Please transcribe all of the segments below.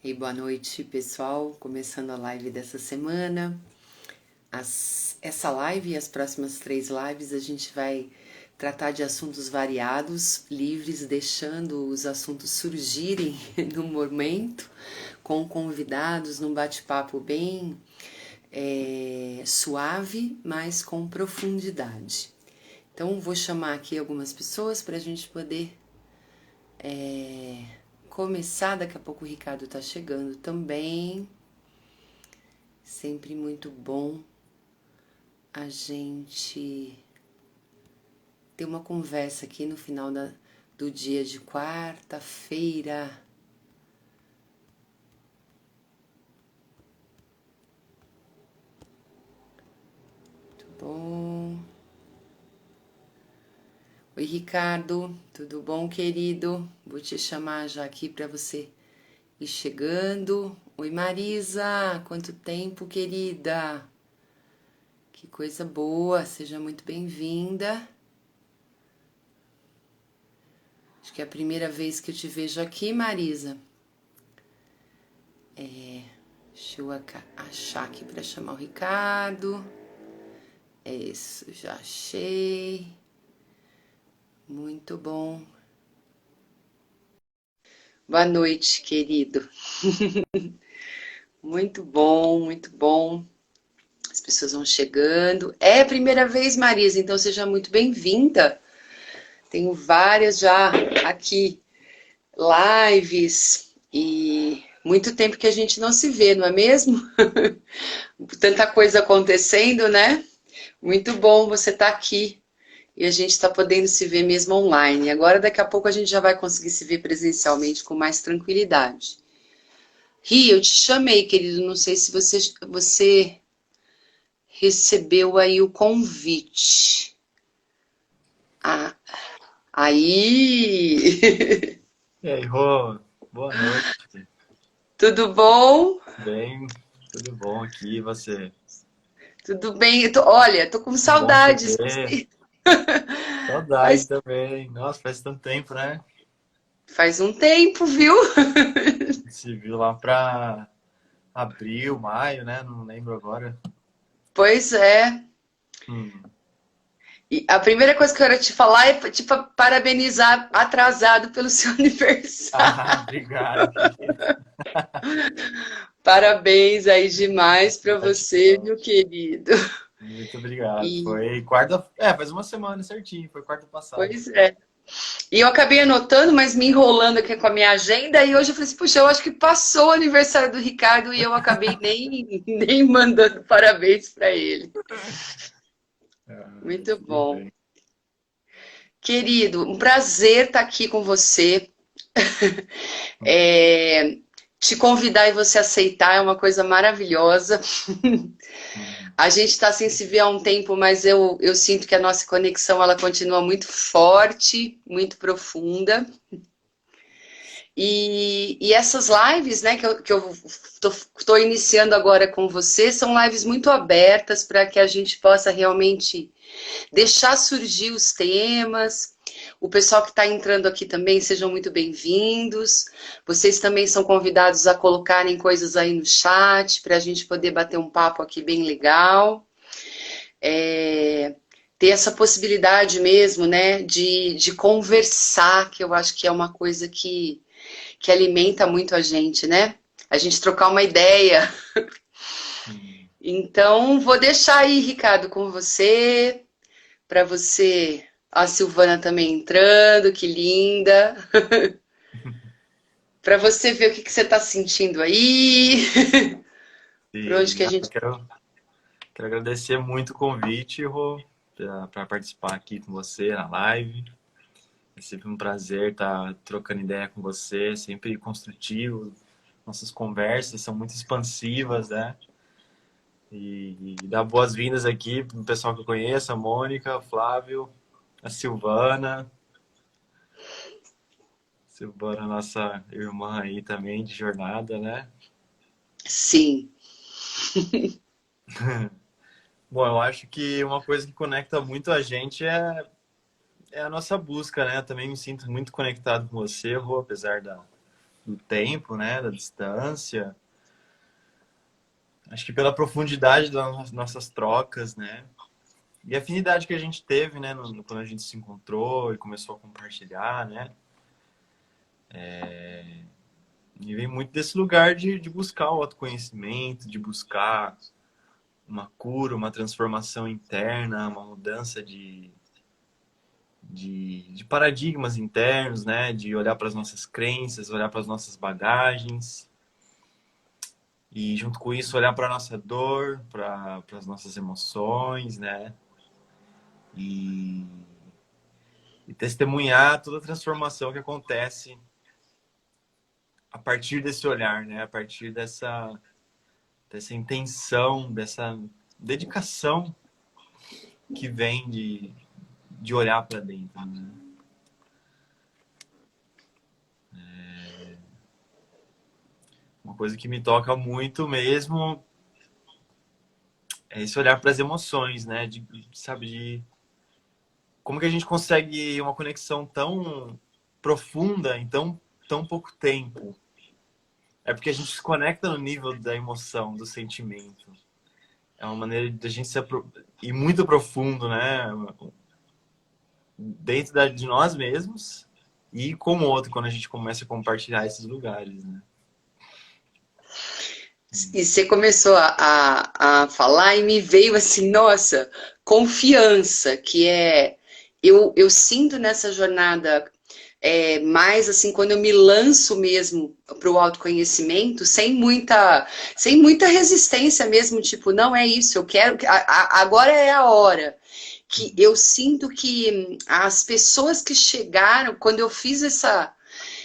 E boa noite, pessoal. Começando a live dessa semana. Essa live e as próximas 3 lives a gente vai tratar de assuntos variados, livres, deixando os assuntos surgirem no momento, com convidados, num bate-papo bem suave, mas com profundidade. Então, vou chamar aqui algumas pessoas para a gente poder começar. Daqui a pouco o Ricardo tá chegando também. Sempre muito bom a gente ter uma conversa aqui no final do dia de quarta-feira. Muito bom. Oi, Ricardo, tudo bom, querido? Vou te chamar já aqui para você ir chegando. Oi, Marisa, quanto tempo, querida? Que coisa boa, seja muito bem-vinda. Acho que é a primeira vez que eu te vejo aqui, Marisa. Deixa eu achar aqui para chamar o Ricardo. Isso, já achei. Muito bom. Boa noite, querido. Muito bom, muito bom. As pessoas vão chegando. É a primeira vez, Marisa, então seja muito bem-vinda. Tenho várias já aqui, lives, e muito tempo que a gente não se vê, não é mesmo? Tanta coisa acontecendo, né? Muito bom você estar aqui e a gente está podendo se ver mesmo online. Agora, daqui a pouco, a gente já vai conseguir se ver presencialmente com mais tranquilidade. Ri, eu te chamei, querido. Não sei se você recebeu aí o convite. Ah, aí! E aí, Rô, boa noite. Tudo bom? Bem, tudo bom aqui, e você? Tudo bem? Olha, tô com Bom te saudades. ver. Saudade Faz, também. Nossa, faz tanto tempo, né? faz um tempo, viu? Se viu lá pra abril, maio, né? Não lembro agora. Pois é. Hum. E a primeira coisa que eu quero te falar é te parabenizar atrasado pelo seu aniversário. Ah, obrigado, querido. Parabéns aí demais para você, Gratidão. meu querido. Muito obrigado. E, Foi quarta. É, faz uma semana certinho, foi quarta passada. pois é. E eu acabei anotando, mas me enrolando aqui com a minha agenda. E hoje eu falei assim: puxa, eu acho que passou o aniversário do Ricardo e eu acabei nem mandando parabéns para ele. Ah, Muito tudo bom. bem. Querido, um prazer estar aqui com você. Hum. É, te convidar e você aceitar é uma coisa maravilhosa. Hum. A gente está sem se ver há um tempo, mas eu sinto que a nossa conexão ela continua muito forte, muito profunda. E essas lives, né, que eu tô iniciando agora com você, são lives muito abertas para que a gente possa realmente deixar surgir os temas. O pessoal que está entrando aqui também, sejam muito bem-vindos. Vocês também são convidados a colocarem coisas aí no chat para a gente poder bater um papo aqui bem legal. Ter essa possibilidade mesmo, né, de conversar, que eu acho que é uma coisa que alimenta muito a gente, né? A gente trocar uma ideia. Hum. Então, vou deixar aí, Ricardo, com você, para você. A Silvana também entrando, que linda. Para você ver o que você está sentindo aí. Por onde E que a gente. quero agradecer muito o convite, Rô, para participar aqui com você na live. É sempre um prazer estar trocando ideia com você, sempre construtivo. Nossas conversas são muito expansivas, né? E dar boas-vindas aqui para o pessoal que eu conheço, a Mônica, o Flávio, a Silvana. Silvana, nossa irmã aí também de jornada, né? Sim, Bom, eu acho que uma coisa que conecta muito a gente é a nossa busca, né? Eu também me sinto muito conectado com você, Rô, apesar do tempo, né? Da distância. Acho que pela profundidade das nossas trocas, né? E a afinidade que a gente teve, né? Quando a gente se encontrou e começou a compartilhar, né? E vem muito desse lugar de buscar o autoconhecimento, de buscar uma cura, uma transformação interna, uma mudança de paradigmas internos, né? De olhar para as nossas crenças, olhar para as nossas bagagens. E junto com isso, olhar para a nossa dor, para as nossas emoções, né? E, e testemunhar toda a transformação que acontece a partir desse olhar, né? A partir dessa intenção, dessa dedicação que vem de olhar para dentro, né? Uma coisa que me toca muito mesmo é esse olhar para as emoções, né? Sabe, de como que a gente consegue uma conexão tão profunda em tão pouco tempo. É porque a gente se conecta no nível da emoção, do sentimento. É uma maneira de a gente ir muito profundo, né? Dentro de nós mesmos e com o outro, quando a gente começa a compartilhar esses lugares, né? E você começou a falar e me veio assim, nossa, confiança, que é. Eu sinto nessa jornada mais assim, quando eu me lanço mesmo para o autoconhecimento, sem muita resistência mesmo, tipo, não é isso, eu quero, agora é a hora. Que eu sinto que as pessoas que chegaram, quando eu fiz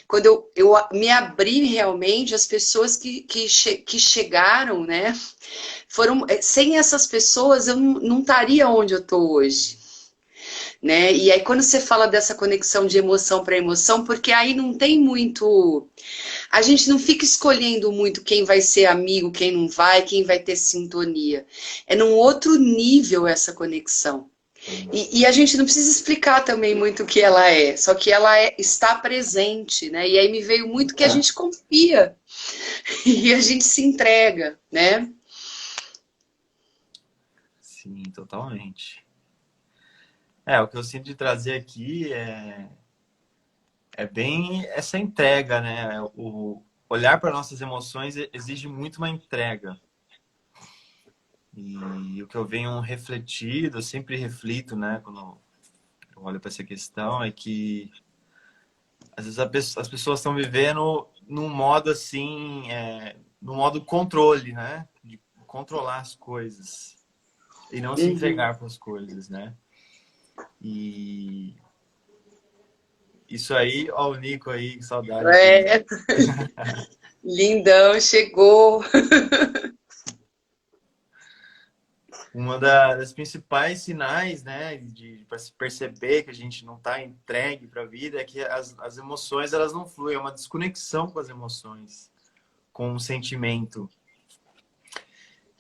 quando eu me abri realmente, as pessoas que chegaram, né, foram, sem essas pessoas eu não estaria onde eu estou hoje. Né? E aí, quando você fala dessa conexão de emoção para emoção, porque aí não tem muito. A gente não fica escolhendo muito quem vai ser amigo, quem não vai, quem vai ter sintonia. É num outro nível essa conexão. E a gente não precisa explicar também muito o que ela é, só que ela está presente, né? E aí me veio muito que a gente confia e a gente se entrega, né? Sim, totalmente. É, o que eu sinto de trazer aqui é bem essa entrega, né? O olhar para nossas emoções exige muito uma entrega. E o que eu venho refletido, eu sempre reflito, né, quando eu olho para essa questão, é que às vezes as pessoas estão vivendo num modo assim, no modo controle, né? De controlar as coisas e não se Uhum. entregar para as coisas, né? E isso aí, ó, o Nico aí, que saudade aqui. É, lindão, chegou. Uma das principais sinais, né, para se perceber que a gente não está entregue para a vida é que as emoções elas não fluem, é uma desconexão com as emoções, com o sentimento.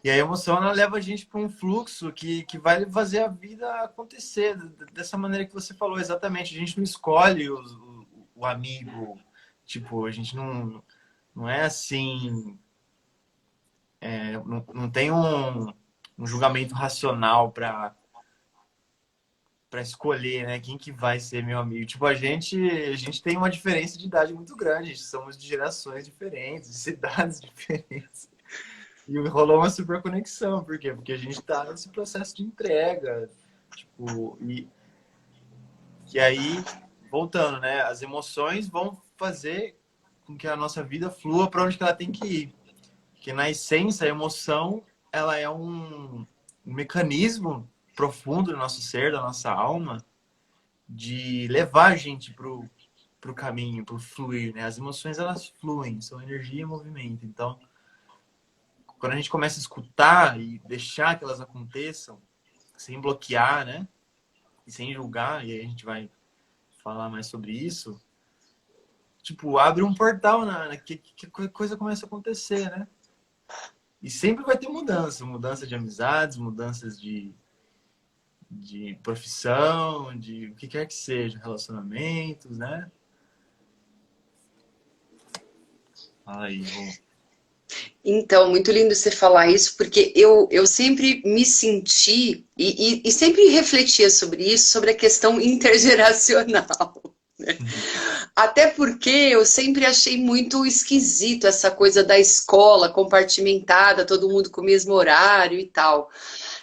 E a emoção ela leva a gente para um fluxo que vai fazer a vida acontecer dessa maneira que você falou, exatamente. A gente não escolhe o amigo, tipo, a gente não é assim, não tem um julgamento racional para escolher, né, quem que vai ser meu amigo. Tipo, a gente tem uma diferença de idade muito grande, somos de gerações diferentes, de cidades diferentes. E rolou uma super conexão, por quê? Porque a gente tá nesse processo de entrega, tipo, e aí, voltando, né, as emoções vão fazer com que a nossa vida flua para onde que ela tem que ir. Porque na essência, a emoção, ela é um mecanismo profundo do nosso ser, da nossa alma, de levar a gente pro caminho, pro fluir, né? As emoções, elas fluem, são energia e movimento. Então, quando a gente começa a escutar e deixar que elas aconteçam, sem bloquear, né? E sem julgar, e aí a gente vai falar mais sobre isso, tipo, abre um portal que coisa começa a acontecer, né? E sempre vai ter mudança de amizades, mudanças de profissão, de o que quer que seja, relacionamentos, né? Fala aí, Rô. Então, muito lindo você falar isso, porque eu sempre me senti e sempre refletia sobre isso, sobre a questão intergeracional. Até porque eu sempre achei muito esquisito essa coisa da escola compartimentada, todo mundo com o mesmo horário e tal.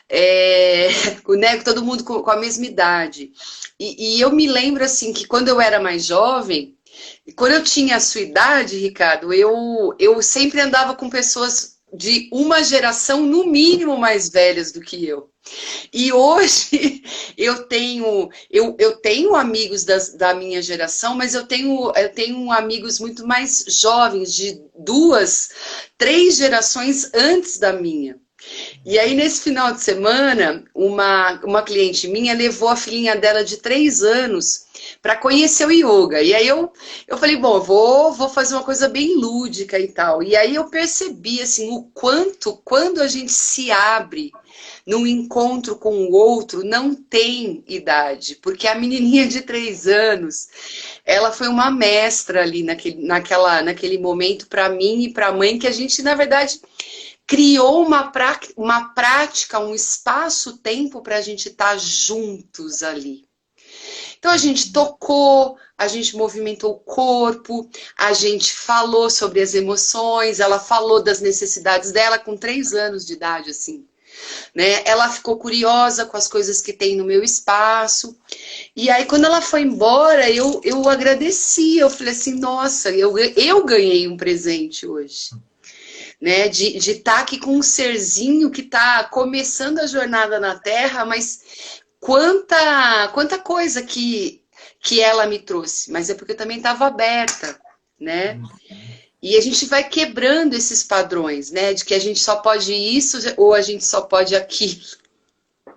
É, né, todo mundo com a mesma idade. E eu me lembro assim que quando eu era mais jovem, quando eu tinha a sua idade, Ricardo, eu sempre andava com pessoas de uma geração, no mínimo, mais velhas do que eu. E hoje eu tenho amigos da minha geração, mas eu tenho amigos muito mais jovens, de duas, três gerações antes da minha. E aí, nesse final de semana, uma cliente minha levou a filhinha dela de 3 anos para conhecer o yoga. E aí eu falei, bom, vou fazer uma coisa bem lúdica e tal. E aí eu percebi assim, o quanto, quando a gente se abre num encontro com o outro, não tem idade. Porque a menininha de 3 anos, ela foi uma mestra ali naquele momento para mim e para a mãe, que a gente, na verdade, criou uma prática, um espaço-tempo para a gente estar juntos ali. Então a gente tocou, a gente movimentou o corpo, a gente falou sobre as emoções, ela falou das necessidades dela com 3 anos de idade, assim. Né? Ela ficou curiosa com as coisas que tem no meu espaço. E aí, quando ela foi embora, eu agradeci. Eu falei assim, nossa, eu ganhei um presente hoje. Né, de estar aqui com um serzinho que está começando a jornada na Terra, mas quanta coisa que ela me trouxe, mas é porque eu também estava aberta, né? Uhum. E a gente vai quebrando esses padrões, né? De que a gente só pode isso ou a gente só pode aquilo.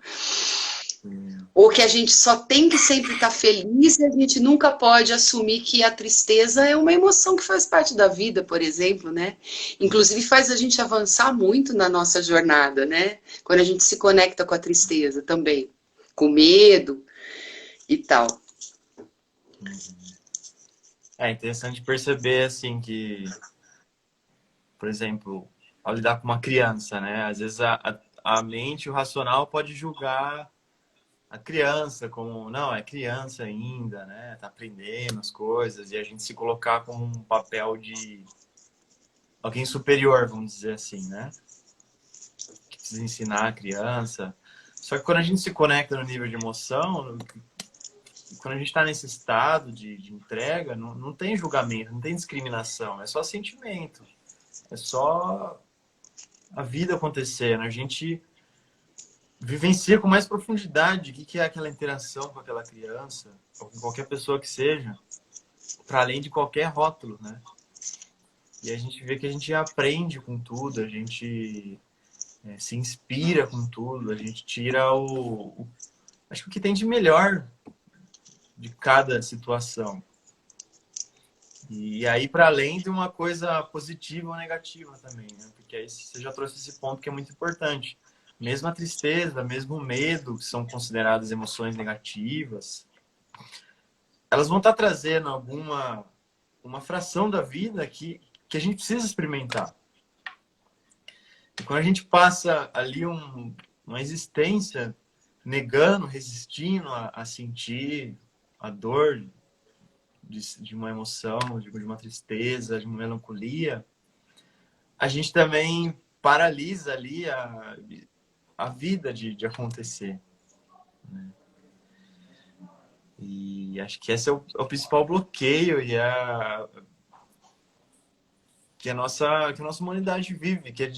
Sim. Ou que a gente só tem que sempre estar feliz e a gente nunca pode assumir que a tristeza é uma emoção que faz parte da vida, por exemplo, né? Inclusive faz a gente avançar muito na nossa jornada, né? Quando a gente se conecta com a tristeza também, com medo e tal. Uhum. É interessante perceber, assim, que, por exemplo, ao lidar com uma criança, né? Às vezes a mente, o racional pode julgar a criança como, não, é criança ainda, né? Tá aprendendo as coisas, e a gente se colocar como um papel de alguém superior, vamos dizer assim, né? Que precisa ensinar a criança. Só que quando a gente se conecta no nível de emoção, quando a gente está nesse estado de entrega, não tem julgamento, não tem discriminação, é só sentimento, é só a vida acontecendo. A gente vivencia com mais profundidade o que é aquela interação com aquela criança, ou com qualquer pessoa que seja, para além de qualquer rótulo, né? E a gente vê que a gente aprende com tudo, a gente se inspira com tudo, a gente tira acho que o que tem de melhor de cada situação. E aí, para além de uma coisa positiva ou negativa também, né? Porque aí você já trouxe esse ponto que é muito importante. Mesmo a tristeza, mesmo o medo, que são consideradas emoções negativas, elas vão estar trazendo uma fração da vida que a gente precisa experimentar. E quando a gente passa ali uma existência negando, resistindo a sentir a dor de uma emoção, de uma tristeza, de uma melancolia, a gente também paralisa ali a vida de acontecer. Né? E acho que esse é o principal bloqueio que que a nossa humanidade vive, que é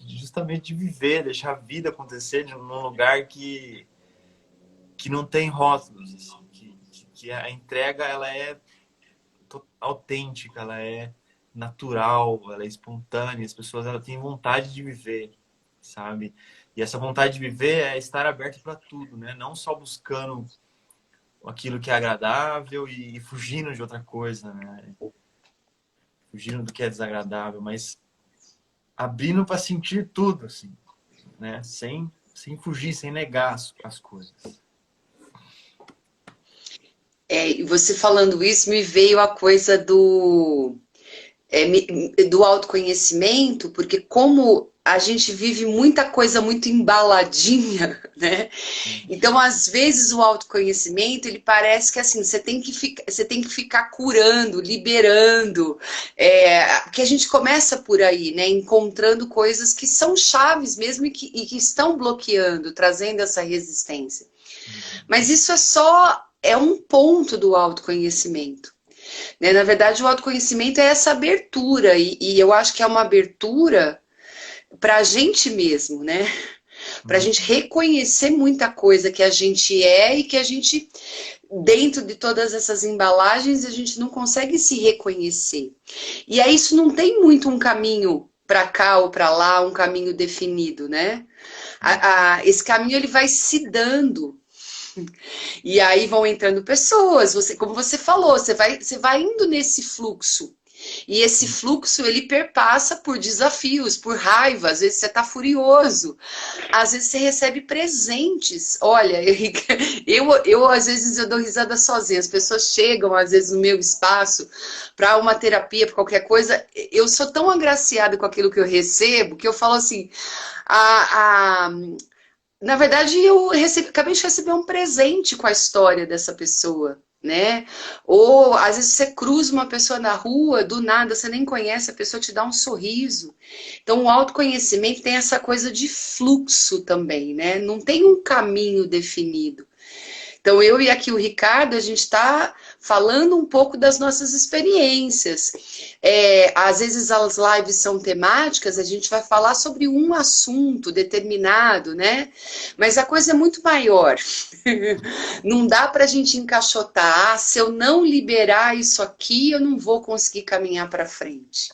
justamente de viver, deixar a vida acontecer num lugar que não tem rótulos, assim, que a entrega ela é autêntica, ela é natural, ela é espontânea, as pessoas ela têm vontade de viver, sabe? E essa vontade de viver é estar aberto para tudo, né? Não só buscando aquilo que é agradável e fugindo de outra coisa, né? Fugindo do que é desagradável, mas abrindo para sentir tudo, assim, né? Sem fugir, sem negar as coisas. E você falando isso, me veio a coisa do autoconhecimento, porque como a gente vive muita coisa muito embaladinha, né? Então, às vezes, o autoconhecimento, ele parece que assim, você tem que ficar curando, liberando, que a gente começa por aí, né? Encontrando coisas que são chaves mesmo e que estão bloqueando, trazendo essa resistência. Mas isso é um ponto do autoconhecimento. Né? Na verdade, o autoconhecimento é essa abertura, e eu acho que é uma abertura para a gente mesmo, né? Para a gente reconhecer muita coisa que a gente é e que a gente, dentro de todas essas embalagens, a gente não consegue se reconhecer. E aí isso não tem muito um caminho para cá ou para lá, um caminho definido, né? Esse caminho ele vai se dando. E aí vão entrando pessoas, como você falou, você vai indo nesse fluxo. E esse fluxo, ele perpassa por desafios, por raiva, às vezes você está furioso, às vezes você recebe presentes. Olha, às vezes eu dou risada sozinha, as pessoas chegam às vezes no meu espaço para uma terapia, para qualquer coisa, eu sou tão agraciada com aquilo que eu recebo, que eu falo assim, a, na verdade, acabei de receber um presente com a história dessa pessoa, né? Ou às vezes você cruza uma pessoa na rua, do nada, você nem conhece, a pessoa te dá um sorriso. Então, o autoconhecimento tem essa coisa de fluxo também, né? Não tem um caminho definido. Então, eu e aqui o Ricardo, a gente está falando um pouco das nossas experiências. Às vezes as lives são temáticas, a gente vai falar sobre um assunto determinado, né? Mas a coisa é muito maior. Não dá para a gente encaixotar. Se eu não liberar isso aqui, eu não vou conseguir caminhar para frente.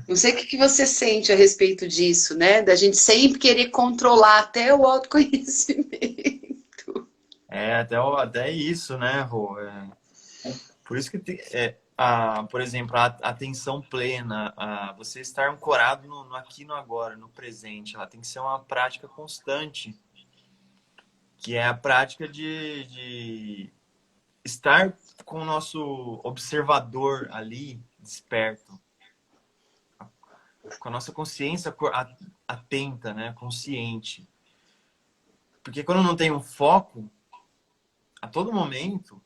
Não sei o que você sente a respeito disso, né? Da gente sempre querer controlar até o autoconhecimento. Até isso, né, Rô? Por isso que por exemplo, a atenção plena, você estar ancorado no aqui e no agora, no presente, ela tem que ser uma prática constante, que é a prática de estar com o nosso observador ali, desperto, com a nossa consciência atenta, né, consciente. Porque quando não tem um foco, a todo momento,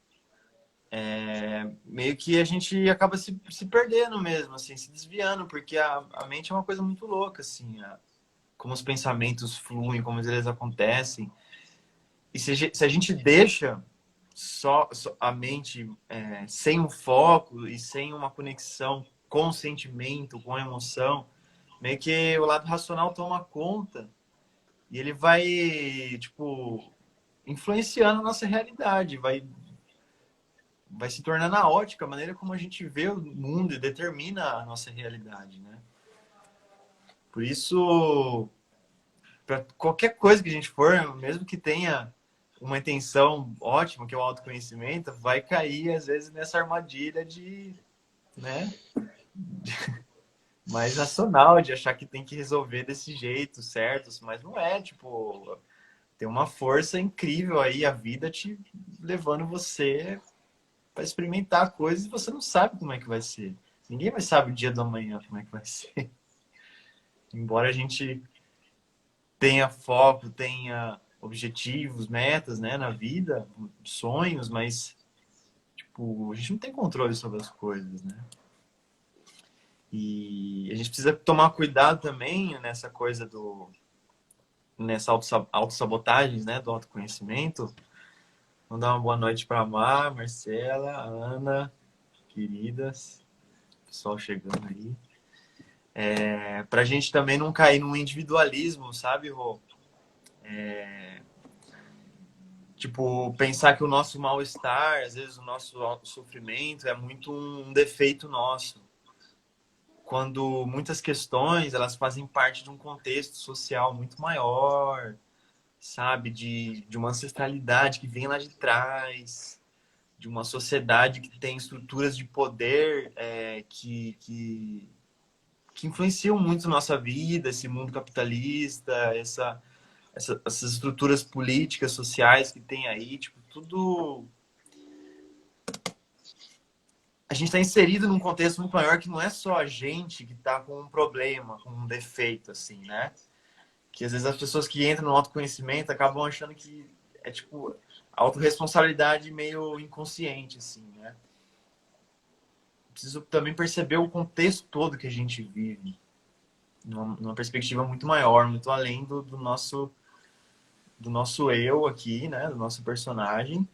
meio que a gente acaba se perdendo mesmo, assim, se desviando, porque a mente é uma coisa muito louca, assim, como os pensamentos fluem, como eles acontecem. E se a gente deixa só a mente sem um foco e sem uma conexão com o sentimento, com a emoção, meio que o lado racional toma conta e ele vai, tipo, influenciando a nossa realidade, vai se tornando a ótica, a maneira como a gente vê o mundo e determina a nossa realidade, né? Por isso, para qualquer coisa que a gente for, mesmo que tenha uma intenção ótima, que é o autoconhecimento, vai cair, às vezes, nessa armadilha né? Mais racional, de achar que tem que resolver desse jeito, certo? Mas não é, tipo, tem uma força incrível aí, a vida te levando você para experimentar coisas e você não sabe como é que vai ser. Ninguém vai saber o dia do amanhã como é que vai ser. Embora a gente tenha foco, tenha objetivos, metas, né, na vida, sonhos, mas tipo, a gente não tem controle sobre as coisas, né? E a gente precisa tomar cuidado também nessa coisa nessa autossabotagem, né, do autoconhecimento. Vamos dar uma boa noite para a Mar, Marcela, Ana, queridas, pessoal chegando aí. Para a gente também não cair num individualismo, sabe, Rô? Tipo, pensar que o nosso mal-estar, às vezes o nosso sofrimento é muito um defeito nosso. Quando muitas questões, elas fazem parte de um contexto social muito maior, sabe? De uma ancestralidade que vem lá de trás, de uma sociedade que tem estruturas de poder que influenciam muito a nossa vida, esse mundo capitalista, essas estruturas políticas, sociais que tem aí, tipo, tudo a gente está inserido num contexto muito maior que não é só a gente que está com um problema, com um defeito, assim, né? Que às vezes as pessoas que entram no autoconhecimento acabam achando que é tipo autorresponsabilidade meio inconsciente, assim, né? Preciso também perceber o contexto todo que a gente vive, numa perspectiva muito maior, muito além do nosso eu aqui, né? Do nosso personagem.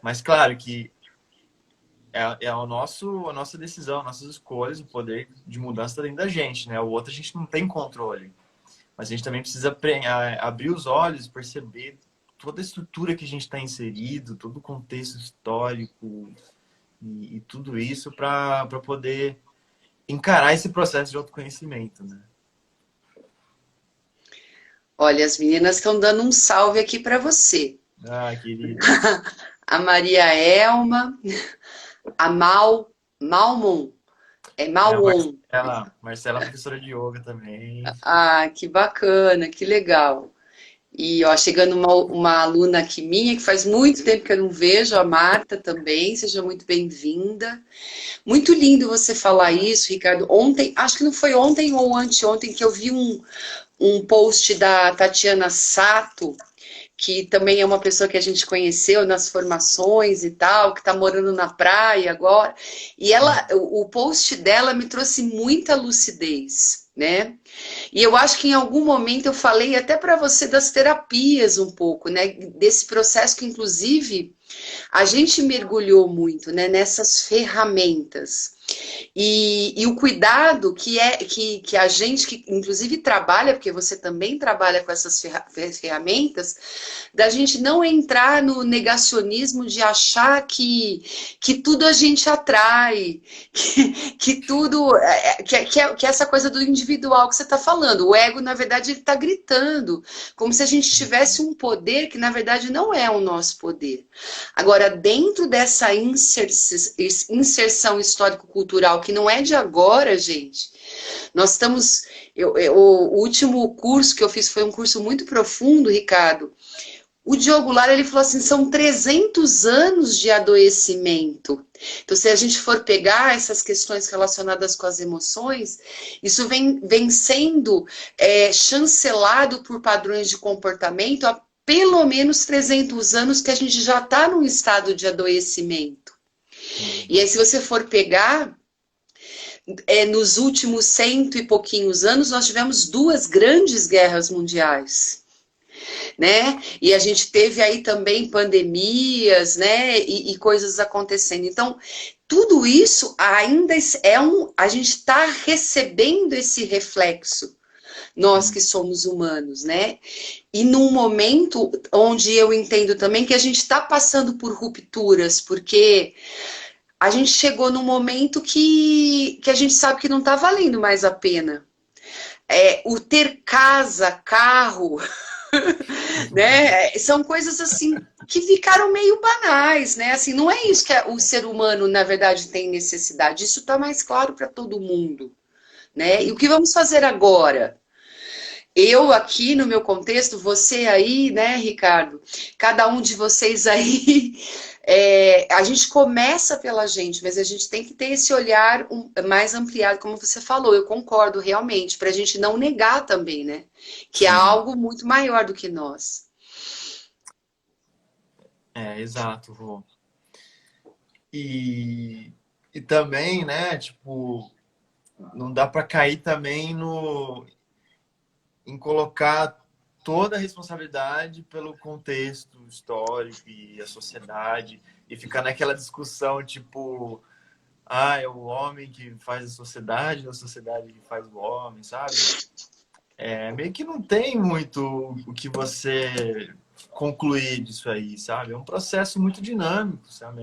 Mas claro que é a nossa decisão, nossas escolhas, o poder de mudança está dentro da gente, né? O outro a gente não tem controle. Mas a gente também precisa abrir os olhos, perceber toda a estrutura que a gente está inserido, todo o contexto histórico e tudo isso para poder encarar esse processo de autoconhecimento, né? Olha, as meninas estão dando um salve aqui para você. Ah, queridas. A Maria Elma, a Malmon, é É a Malwon. Marcela, professora de yoga também. Ah, que bacana, que legal. E ó, chegando uma aluna aqui minha, que faz muito tempo que eu não vejo, a Marta também, seja muito bem-vinda. Muito lindo você falar isso, Ricardo. Ontem, acho que não foi ontem ou anteontem, que eu vi um post da Tatiana Sato, que também é uma pessoa que a gente conheceu nas formações e tal, que está morando na praia agora. E ela, o post dela me trouxe muita lucidez, né? E eu acho que em algum momento eu falei até para você das terapias um pouco, né? Desse processo que, inclusive, a gente mergulhou muito, né? Nessas ferramentas. E o cuidado que a gente, que inclusive trabalha, porque você também trabalha com essas ferramentas, da gente não entrar no negacionismo de achar que tudo a gente atrai, que tudo. Que essa coisa do individual que você está falando. O ego, na verdade, ele está gritando, como se a gente tivesse um poder que, na verdade, não é o nosso poder. Agora, dentro dessa inserção histórico-cultural, que não é de agora, gente, nós estamos. O último curso que eu fiz foi um curso muito profundo, Ricardo. O Diogo Lara, ele falou assim, são 300 anos de adoecimento. Então, se a gente for pegar essas questões relacionadas com as emoções, isso vem sendo chancelado por padrões de comportamento há pelo menos 300 anos que a gente já está num estado de adoecimento. E aí, se você for pegar, nos últimos cento e pouquinhos anos, nós tivemos 2 grandes guerras mundiais. Né? E a gente teve aí também pandemias, né? E coisas acontecendo. Então, tudo isso ainda a gente está recebendo esse reflexo, nós que somos humanos, né? E num momento onde eu entendo também que a gente está passando por rupturas, porque a gente chegou num momento que a gente sabe que não está valendo mais a pena. O ter casa, carro, né? São coisas assim que ficaram meio banais, né? Assim, não é isso que o ser humano, na verdade, tem necessidade. Isso está mais claro para todo mundo, né? E o que vamos fazer agora? Eu aqui no meu contexto, você aí, né, Ricardo? Cada um de vocês aí, a gente começa pela gente, mas a gente tem que ter esse olhar mais ampliado, como você falou. Eu concordo realmente, para a gente não negar também, né? Que há Sim, algo muito maior do que nós. exato, Rô. E, e também, né, tipo, não dá para cair também em colocar toda a responsabilidade pelo contexto histórico e a sociedade e ficar naquela discussão tipo, é o homem que faz a sociedade ou a sociedade que faz o homem, sabe? Meio que não tem muito o que você concluir disso aí, sabe? É um processo muito dinâmico, sabe?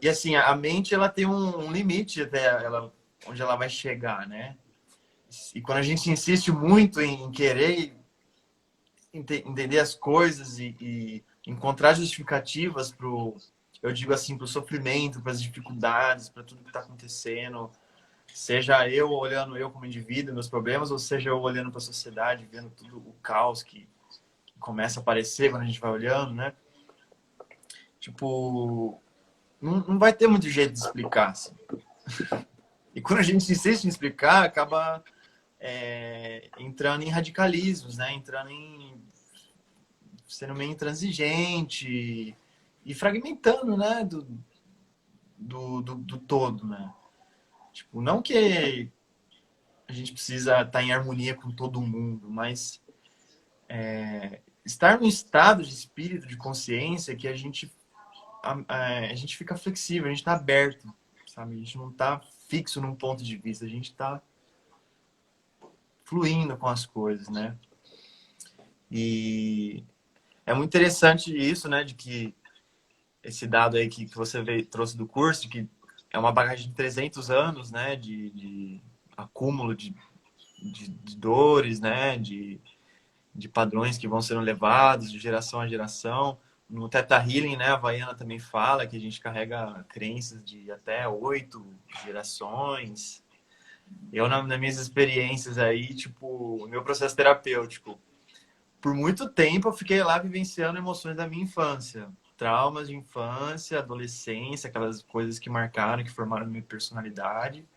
E assim, a mente ela tem um limite até onde ela vai chegar, né? E quando a gente insiste muito em querer entender as coisas e encontrar justificativas eu digo assim, para o sofrimento, para as dificuldades, para tudo que está acontecendo, seja eu olhando eu como indivíduo, meus problemas, ou seja eu olhando para a sociedade, vendo tudo o caos que começa a aparecer quando a gente vai olhando, né? tipo, não vai ter muito jeito de explicar, assim. E quando a gente insiste em explicar, acaba entrando em radicalismos, né? Entrando em sendo meio intransigente e fragmentando, né? Do todo, né? Tipo, não que a gente precisa estar em harmonia com todo mundo, mas estar num estado de espírito, de consciência, que a gente fica flexível, a gente está aberto, sabe? A gente não está fixo num ponto de vista, a gente está fluindo com as coisas, né? E é muito interessante isso, né? De que esse dado aí que você trouxe do curso, de que é uma bagagem de 300 anos, né? De acúmulo de dores, né? De padrões que vão sendo levados de geração a geração. No Theta Healing, né, a Havaiana também fala que a gente carrega crenças de até 8 gerações. Eu, nas minhas experiências aí, tipo, meu processo terapêutico, por muito tempo eu fiquei lá vivenciando emoções da minha infância. Traumas de infância, adolescência, aquelas coisas que marcaram, que formaram minha personalidade.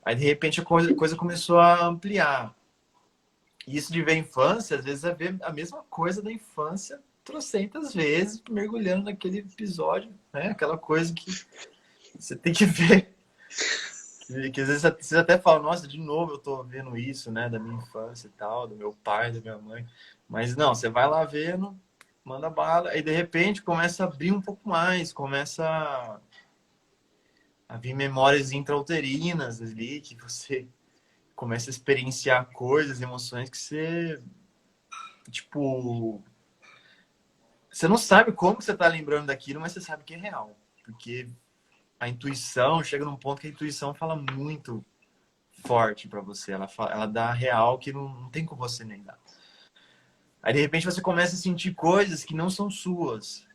Aí, de repente, a coisa começou a ampliar. E isso de ver a infância, às vezes é ver a mesma coisa da infância trocentas vezes, mergulhando naquele episódio, né? Aquela coisa que você tem que ver. Que às vezes você até fala, nossa, de novo eu tô vendo isso, né? Da minha infância e tal, do meu pai, da minha mãe. Mas não, você vai lá vendo, manda bala, aí de repente começa a abrir um pouco mais, começa a vir memórias intrauterinas ali, que você começa a experienciar coisas, emoções que você, tipo, você não sabe como que você tá lembrando daquilo, mas você sabe que é real. Porque a intuição, chega num ponto que a intuição fala muito forte para você. Ela dá real que não tem com você nem dar. Aí, de repente, você começa a sentir coisas que não são suas.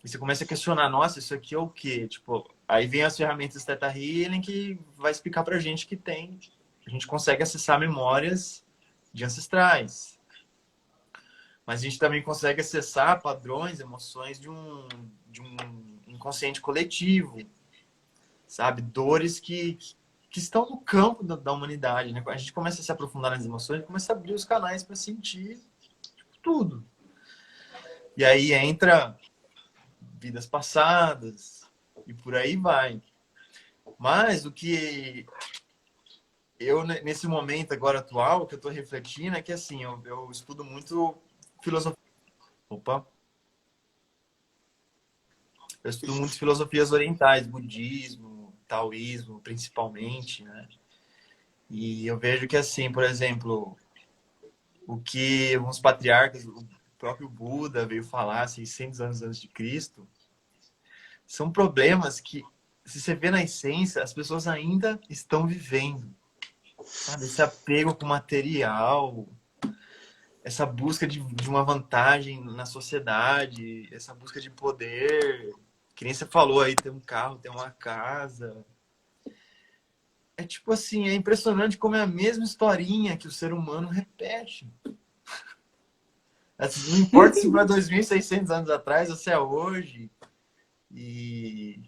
E você começa a questionar, nossa, isso aqui é o quê? Tipo, aí vem as ferramentas Theta Healing que vai explicar pra gente que tem. A gente consegue acessar memórias de ancestrais. Mas a gente também consegue acessar padrões, emoções de um inconsciente coletivo, sabe? Dores que estão no campo da humanidade, né? A gente começa a se aprofundar nas emoções, começa a abrir os canais para sentir tudo. E aí entra vidas passadas e por aí vai. Mas o que eu, nesse momento agora atual, que eu estou refletindo é que, assim, eu estudo muito filosofia. Opa! Eu estudo muito filosofias orientais, budismo, taoísmo, principalmente, né? E eu vejo que, assim, por exemplo, o que uns patriarcas, o próprio Buda veio falar 600 anos antes de Cristo, são problemas que, se você vê na essência, as pessoas ainda estão vivendo. Sabe? Esse apego com o material, essa busca de uma vantagem na sociedade, essa busca de poder. Que nem você falou aí, ter um carro, ter uma casa. É tipo assim, é impressionante como é a mesma historinha que o ser humano repete. Não importa se foi 2.600 anos atrás ou se é hoje. E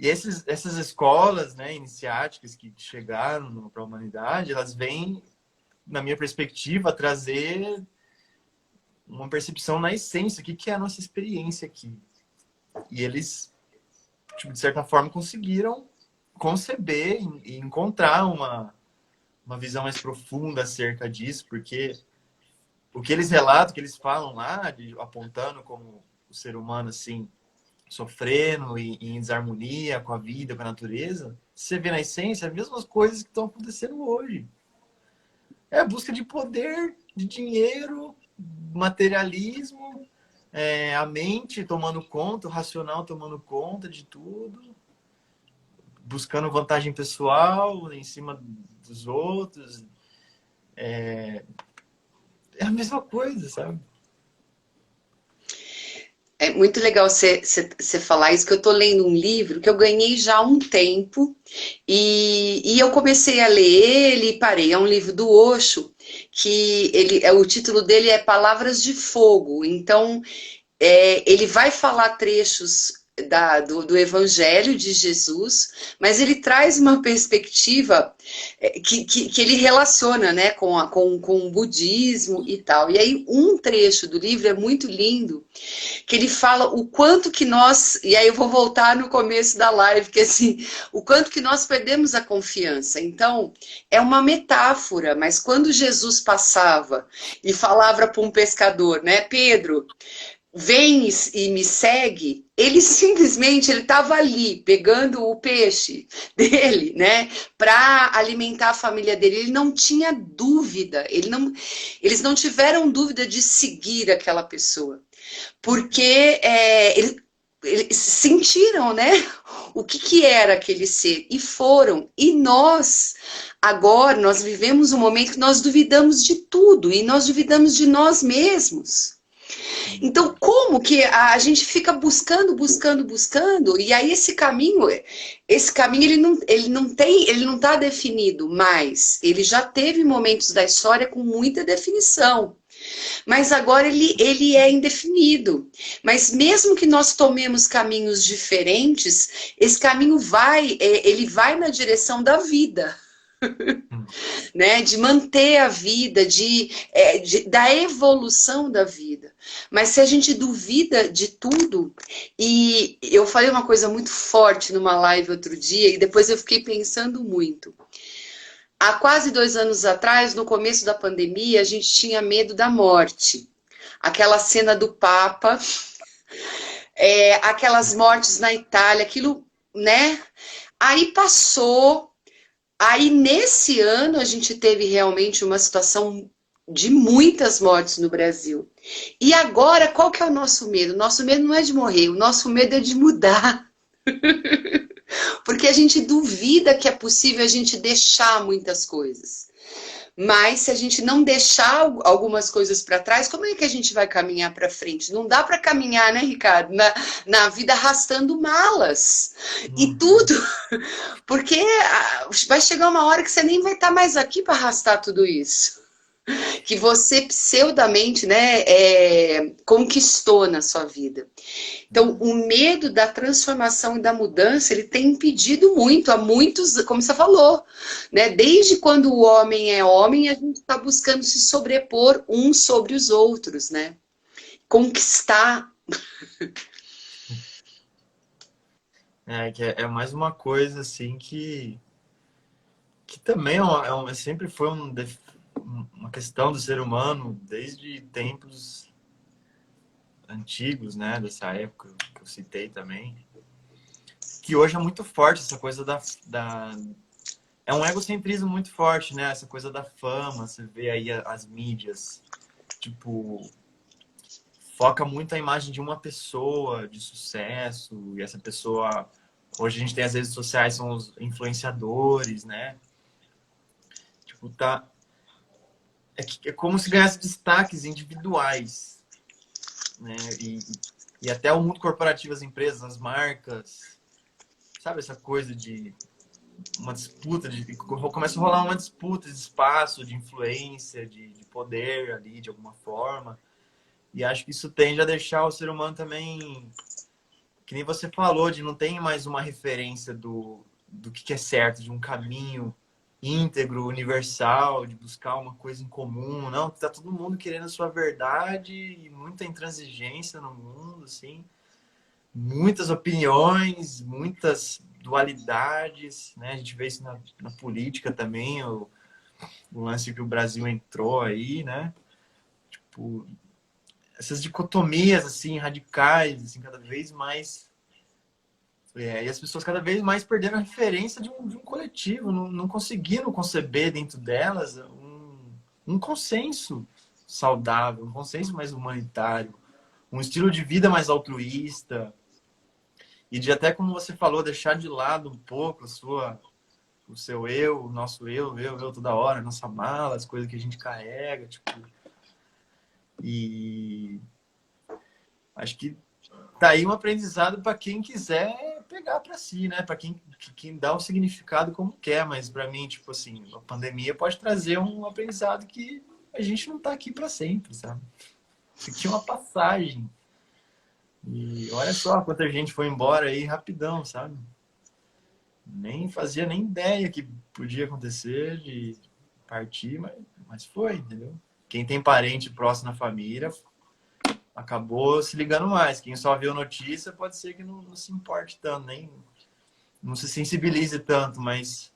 essas escolas, né, iniciáticas que chegaram para a humanidade, elas vêm, na minha perspectiva, trazer uma percepção na essência, o que é a nossa experiência aqui. E eles, tipo, de certa forma, conseguiram conceber e encontrar uma visão mais profunda acerca disso, porque o que eles relatam, o que eles falam lá, apontando como o ser humano, assim, sofrendo e em desarmonia com a vida, com a natureza, você vê na essência as mesmas coisas que estão acontecendo hoje. É a busca de poder, de dinheiro, materialismo, a mente tomando conta, o racional tomando conta de tudo, buscando vantagem pessoal em cima dos outros. É a mesma coisa, sabe? É muito legal você falar isso, que eu estou lendo um livro que eu ganhei já há um tempo e eu comecei a ler ele e parei. É um livro do Osho, que o título dele é Palavras de Fogo. Então, ele vai falar trechos do Evangelho de Jesus, mas ele traz uma perspectiva que ele relaciona, né, com o budismo e tal. E aí um trecho do livro é muito lindo, que ele fala o quanto que nós, e aí eu vou voltar no começo da live, que assim, o quanto que nós perdemos a confiança. Então, é uma metáfora, mas quando Jesus passava e falava para um pescador, né, Pedro, vem e me segue, ele simplesmente ele estava ali pegando o peixe dele, né, para alimentar a família dele. Ele não tinha dúvida, eles não tiveram dúvida de seguir aquela pessoa, porque eles sentiram, né, o que era aquele ser e foram. E nós agora nós vivemos um momento que nós duvidamos de tudo e nós duvidamos de nós mesmos. Então, como que a gente fica buscando, buscando, buscando, e aí esse caminho ele não está definido, mas ele já teve momentos da história com muita definição. Mas agora ele é indefinido. Mas mesmo que nós tomemos caminhos diferentes, esse caminho ele vai na direção da vida. Né, de manter a vida, da evolução da vida. Mas se a gente duvida de tudo, e eu falei uma coisa muito forte numa live outro dia, e depois eu fiquei pensando muito. Há quase 2 anos atrás, no começo da pandemia, a gente tinha medo da morte. Aquela cena do Papa, aquelas mortes na Itália, aquilo, né? Aí passou. Aí, nesse ano, a gente teve realmente uma situação de muitas mortes no Brasil. E agora, qual que é o nosso medo? O nosso medo não é de morrer, o nosso medo é de mudar. Porque a gente duvida que é possível a gente deixar muitas coisas. Mas se a gente não deixar algumas coisas para trás, como é que a gente vai caminhar para frente? Não dá para caminhar, né, Ricardo? Na vida arrastando malas e tudo. Porque vai chegar uma hora que você nem vai estar mais aqui para arrastar tudo isso. Que você pseudamente, né, conquistou na sua vida. Então, o medo da transformação e da mudança, ele tem impedido muito, a muitos, como você falou, né? Desde quando o homem é homem, a gente está buscando se sobrepor uns sobre os outros, né? Conquistar. É mais uma coisa assim que também sempre foi uma questão do ser humano desde tempos antigos, né? Dessa época que eu citei também. Que hoje é muito forte essa coisa é um egocentrismo muito forte, né? Essa coisa da fama, você vê aí as mídias, tipo, foca muito a imagem de uma pessoa de sucesso, e essa pessoa, hoje a gente tem as redes sociais, são os influenciadores, né? Tipo, é como se ganhasse destaques individuais, né? E até o mundo corporativo, as empresas, as marcas, sabe essa coisa de uma disputa, começa a rolar uma disputa de espaço, de influência, de poder ali, de alguma forma. E acho que isso tende a deixar o ser humano também, que nem você falou, de não ter mais uma referência do que é certo, de um caminho íntegro, universal, de buscar uma coisa em comum. Não, tá todo mundo querendo a sua verdade e muita intransigência no mundo, assim. Muitas opiniões, muitas dualidades, né? A gente vê isso na política também, o lance que o Brasil entrou aí, né? Tipo, essas dicotomias, assim, radicais, assim, cada vez mais... e as pessoas cada vez mais perdendo a referência de um coletivo, não conseguindo conceber dentro delas um consenso saudável, um consenso mais humanitário, um estilo de vida mais altruísta, e de até, como você falou, deixar de lado um pouco o seu eu, o nosso eu toda hora, nossa mala, as coisas que a gente carrega, tipo... E acho que tá aí um aprendizado para quem quiser pegar para si, né? Para quem dá o significado como quer, mas para mim, tipo assim, a pandemia pode trazer um aprendizado que a gente não tá aqui para sempre, sabe? Isso aqui é uma passagem. E olha só quanta gente foi embora aí rapidão, sabe? Nem fazia nem ideia que podia acontecer de partir, mas foi, entendeu? Quem tem parente próximo na família acabou se ligando mais. Quem só viu notícia pode ser que não se importe tanto, nem não se sensibilize tanto, mas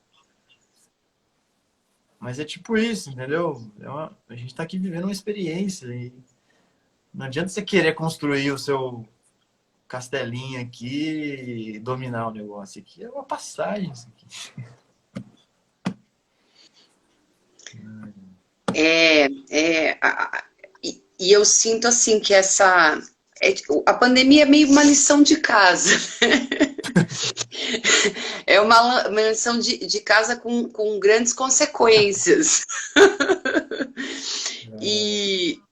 é tipo isso, entendeu? A gente tá aqui vivendo uma experiência e não adianta você querer construir o seu castelinho aqui e dominar o negócio. Aqui é uma passagem, isso aqui. E eu sinto assim que a pandemia é meio uma lição de casa. É uma lição de casa com grandes consequências. E,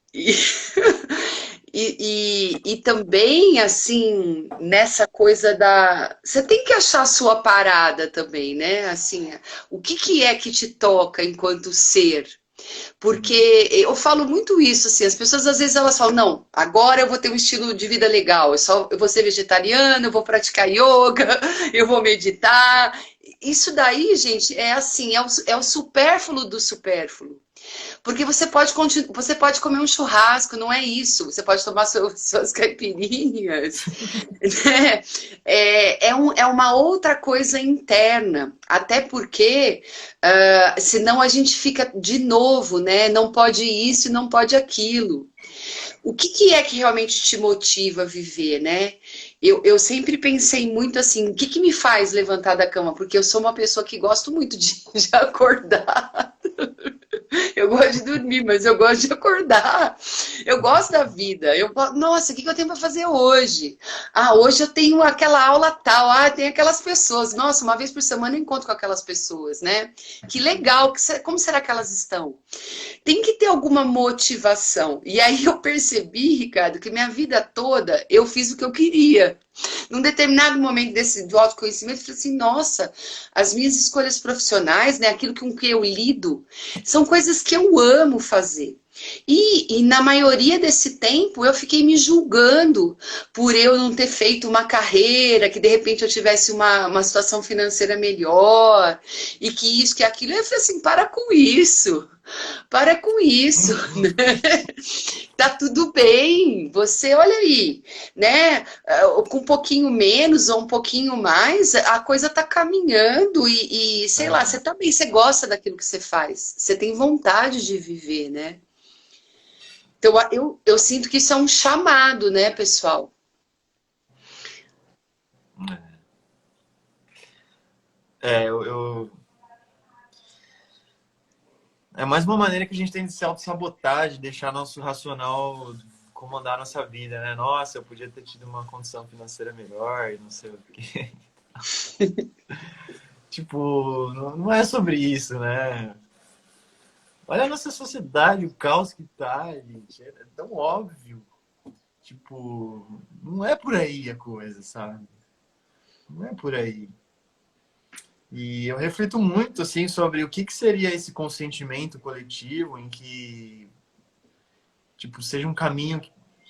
e, e também, assim, nessa coisa da... Você tem que achar a sua parada também, né? Assim, o que é que te toca enquanto ser? Porque eu falo muito isso, assim, as pessoas às vezes elas falam, não, agora eu vou ter um estilo de vida legal, eu vou ser vegetariana, eu vou praticar yoga, eu vou meditar. Isso daí, gente, é assim, é o supérfluo do supérfluo. Porque você pode comer um churrasco, não é isso. Você pode tomar suas caipirinhas. Né? É uma outra coisa interna. Até porque, senão a gente fica de novo, né? Não pode isso e não pode aquilo. O que é que realmente te motiva a viver, né? Eu sempre pensei muito assim, o que me faz levantar da cama? Porque eu sou uma pessoa que gosto muito de acordar. Eu gosto de dormir, mas eu gosto de acordar. Eu gosto da vida. Nossa, o que eu tenho para fazer hoje? Ah, hoje eu tenho aquela aula tal. Ah, tem aquelas pessoas. Nossa, uma vez por semana eu encontro com aquelas pessoas, né? Que legal. Como será que elas estão? Tem que ter alguma motivação. E aí eu percebi, Ricardo, que minha vida toda eu fiz o que eu queria. Num determinado momento do autoconhecimento, eu falei assim, nossa, as minhas escolhas profissionais, né, aquilo com que eu lido, são coisas que eu amo fazer. E na maioria desse tempo eu fiquei me julgando por eu não ter feito uma carreira, que de repente eu tivesse uma situação financeira melhor, e que isso, que aquilo. Eu falei assim, para com isso. Para com isso, né? Tá tudo bem. Você, olha aí, né? Com um pouquinho menos ou um pouquinho mais, a coisa tá caminhando e sei lá, você tá bem, você gosta daquilo que você faz, você tem vontade de viver, né? Então, eu sinto que isso é um chamado, né, pessoal? É mais uma maneira que a gente tem de se auto-sabotar, de deixar nosso racional comandar a nossa vida, né? Nossa, eu podia ter tido uma condição financeira melhor, não sei o quê. Tipo, não é sobre isso, né? Olha a nossa sociedade, o caos que tá, gente. É tão óbvio. Tipo, não é por aí a coisa, sabe? Não é por aí. E eu reflito muito, assim, sobre o que seria esse consentimento coletivo em que, tipo, seja um caminho,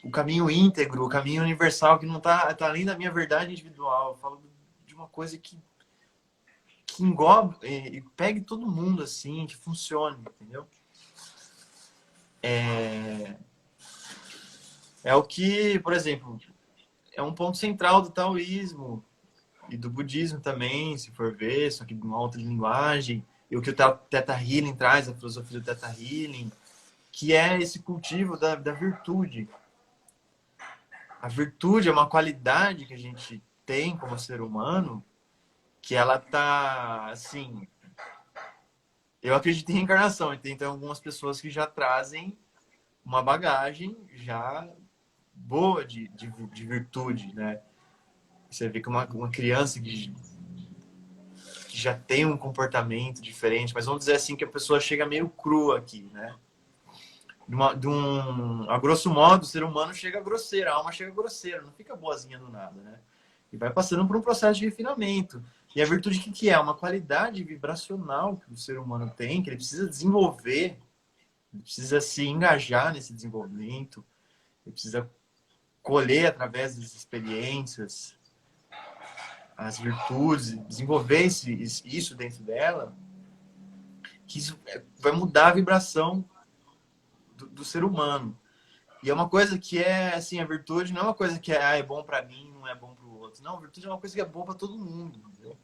o caminho íntegro, o caminho universal, que não tá além da minha verdade individual. Eu falo de uma coisa que englobe e pegue todo mundo, assim, que funcione, entendeu? É o que, por exemplo, é um ponto central do taoísmo e do budismo também, se for ver, só que de uma outra linguagem, e o que o Theta Healing traz, a filosofia do Theta Healing, que é esse cultivo da virtude. A virtude é uma qualidade que a gente tem como ser humano, que ela tá, assim... Eu acredito em reencarnação, então tem algumas pessoas que já trazem uma bagagem já boa de virtude, né? Você vê que uma criança que já tem um comportamento diferente, mas vamos dizer assim que a pessoa chega meio crua aqui, né? A grosso modo, o ser humano chega grosseiro, a alma chega grosseira, não fica boazinha no nada, né? E vai passando por um processo de refinamento. E a virtude que é? Uma qualidade vibracional que o ser humano tem, que ele precisa desenvolver, ele precisa se engajar nesse desenvolvimento, ele precisa colher através das experiências as virtudes, desenvolver isso dentro dela, que isso vai mudar a vibração do ser humano. E é uma coisa que é, assim, a virtude não é uma coisa que é bom para mim, não é bom para o outro. Não, a virtude é uma coisa que é boa para todo mundo, entendeu?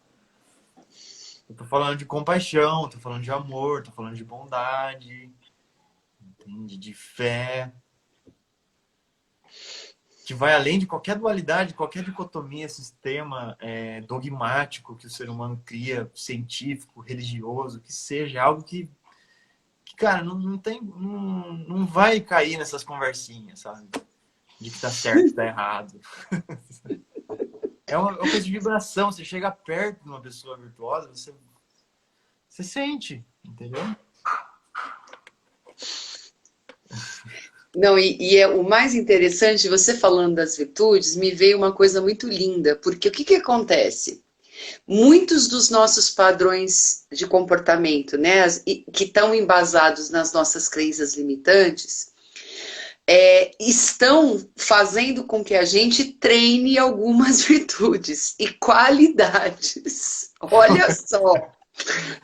Eu tô falando de compaixão, tô falando de amor, tô falando de bondade, entende? De fé, que vai além de qualquer dualidade, qualquer dicotomia, sistema dogmático que o ser humano cria, científico, religioso, que seja algo que cara, não vai cair nessas conversinhas, sabe? De que tá certo, tá errado. É uma coisa de vibração. Você chega perto de uma pessoa virtuosa, você sente, entendeu? Não, e o mais interessante, você falando das virtudes, me veio uma coisa muito linda, porque o que acontece? Muitos dos nossos padrões de comportamento, né, que estão embasados nas nossas crenças limitantes, estão fazendo com que a gente treine algumas virtudes e qualidades. Olha só,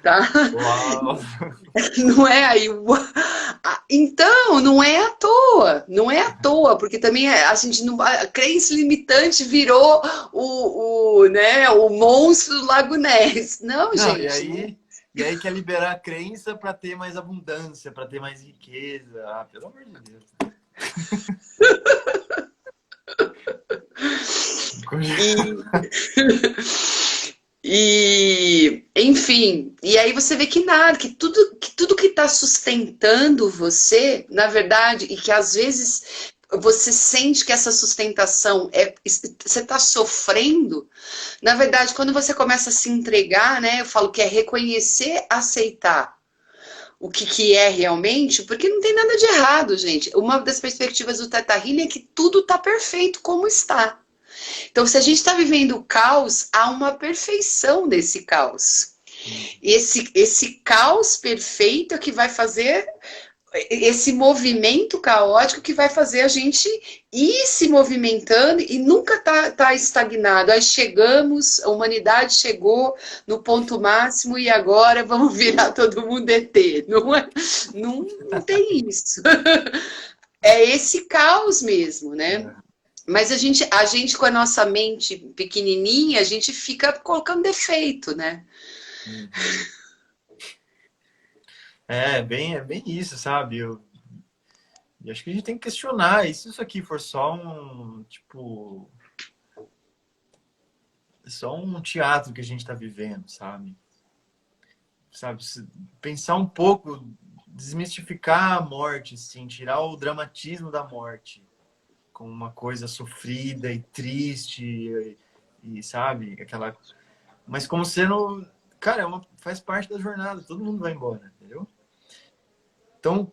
tá? Uau! Não é aí. Então, não é à toa, não é à toa, porque também a gente não, a crença limitante virou né, o monstro do Lago Ness. Não, Não, gente. e aí quer liberar a crença para ter mais abundância, para ter mais riqueza. Ah, pelo amor de Deus. Enfim, e aí você vê que nada, que tudo que está sustentando você, na verdade, e que às vezes você sente que essa sustentação você está sofrendo, na verdade, quando você começa a se entregar, né? Eu falo que é reconhecer, aceitar o que é realmente, porque não tem nada de errado, gente. Uma das perspectivas do Teta Healing é que tudo está perfeito como está. Então, se a gente está vivendo o caos, há uma perfeição desse caos. Esse caos perfeito é que vai fazer esse movimento caótico que vai fazer a gente ir se movimentando e nunca tá estagnado. Aí chegamos, a humanidade chegou no ponto máximo e agora vamos virar todo mundo ET. Não tem isso. É esse caos mesmo, né? Mas a gente com a nossa mente pequenininha, a gente fica colocando defeito, né? É bem isso, sabe? E acho que a gente tem que questionar. E se isso aqui for só um teatro que a gente está vivendo, sabe? Pensar um pouco, desmistificar a morte, assim, tirar o dramatismo da morte como uma coisa sofrida e triste sabe, mas como sendo, cara, faz parte da jornada, todo mundo vai embora, entendeu? Então,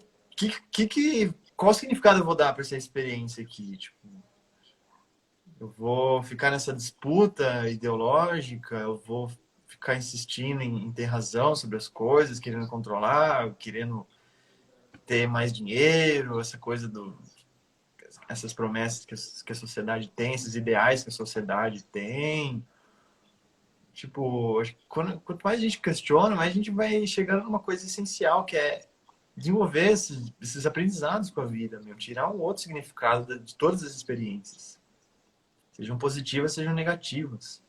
qual significado eu vou dar para essa experiência aqui? Tipo, eu vou ficar nessa disputa ideológica, eu vou ficar insistindo em ter razão sobre as coisas, querendo controlar, querendo ter mais dinheiro, essa coisa essas promessas que a sociedade tem, esses ideais que a sociedade tem. Tipo, quanto mais a gente questiona, mais a gente vai chegando numa coisa essencial, que é desenvolver esses aprendizados com a vida, tirar um outro significado de todas as experiências. Sejam positivas, sejam negativas.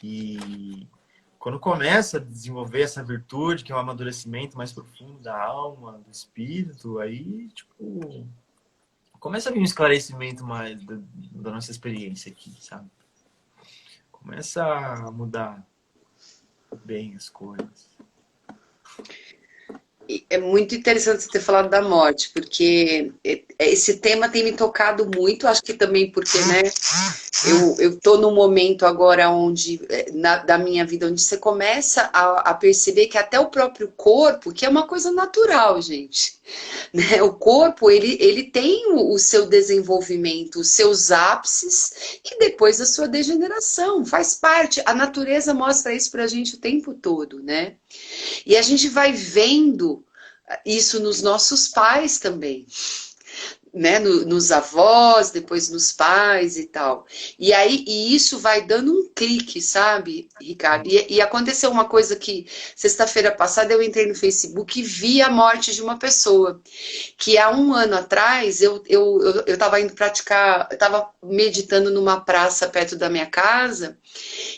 E quando começa a desenvolver essa virtude, que é um amadurecimento mais profundo da alma, do espírito, aí, tipo, começa a vir um esclarecimento mais da nossa experiência aqui, sabe? Começa a mudar bem as coisas. É muito interessante você ter falado da morte, porque esse tema tem me tocado muito, acho que também porque, né, eu tô num momento agora onde, da minha vida, onde você começa a perceber que até o próprio corpo, que é uma coisa natural, gente, né, o corpo, ele tem o seu desenvolvimento, os seus ápices, e depois a sua degeneração, faz parte, a natureza mostra isso pra gente o tempo todo, né, e a gente vai vendo isso nos nossos pais também. né, nos avós, depois nos pais e tal. E aí, e isso vai dando um clique, sabe, Ricardo? E aconteceu uma coisa que, sexta-feira passada, eu entrei no Facebook e vi a morte de uma pessoa, que há um ano atrás, eu estava indo praticar, eu estava meditando numa praça perto da minha casa,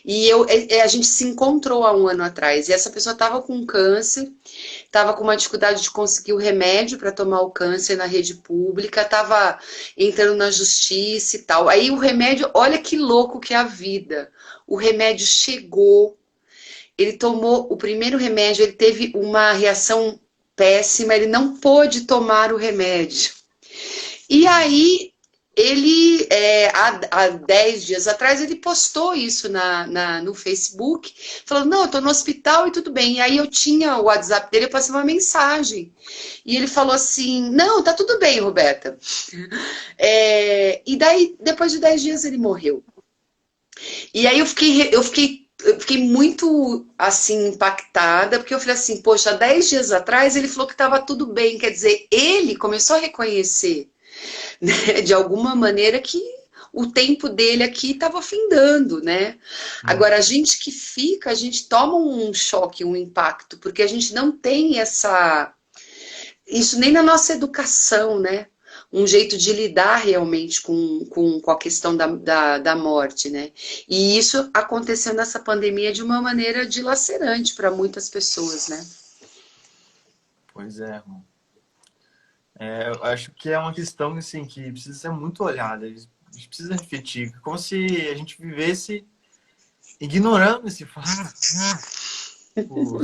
e a gente se encontrou há um ano atrás, e essa pessoa estava com câncer, estava com uma dificuldade de conseguir o remédio para tomar o câncer na rede pública, estava entrando na justiça e tal. Aí o remédio, olha que louco que é a vida. O remédio chegou, ele tomou o primeiro remédio, ele teve uma reação péssima, ele não pôde tomar o remédio. E aí ele, há 10 dias atrás, ele postou isso no Facebook, falando, não, eu tô no hospital e tudo bem. E aí eu tinha o WhatsApp dele, eu passei uma mensagem. E ele falou assim, não, tá tudo bem, Roberta. E daí, depois de 10 dias, ele morreu. E aí eu fiquei muito, assim, impactada, porque eu falei assim, poxa, 10 dias atrás ele falou que estava tudo bem, quer dizer, ele começou a reconhecer, né, de alguma maneira que o tempo dele aqui estava findando, né? Agora, a gente que fica, a gente toma um choque, um impacto, porque a gente não tem isso nem na nossa educação, né? Um jeito de lidar realmente com a questão da morte, né? E isso aconteceu nessa pandemia de uma maneira dilacerante para muitas pessoas, né? Pois é, irmão. Eu acho que é uma questão assim, que precisa ser muito olhada. A gente precisa refletir. Como se a gente vivesse ignorando esse fato. Tipo,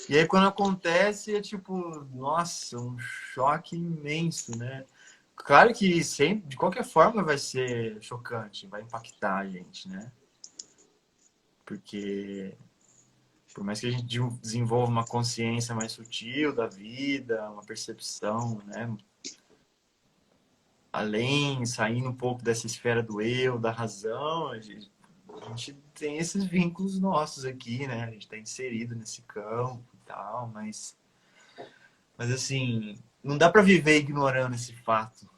e aí quando acontece é tipo, nossa, um choque imenso, né? Claro que sempre, de qualquer forma vai ser chocante, vai impactar a gente, né? Porque por mais que a gente desenvolva uma consciência mais sutil da vida, uma percepção, né? Além, saindo um pouco dessa esfera do eu, da razão, a gente tem esses vínculos nossos aqui, né? A gente está inserido nesse campo e tal, mas assim, não dá para viver ignorando esse fato.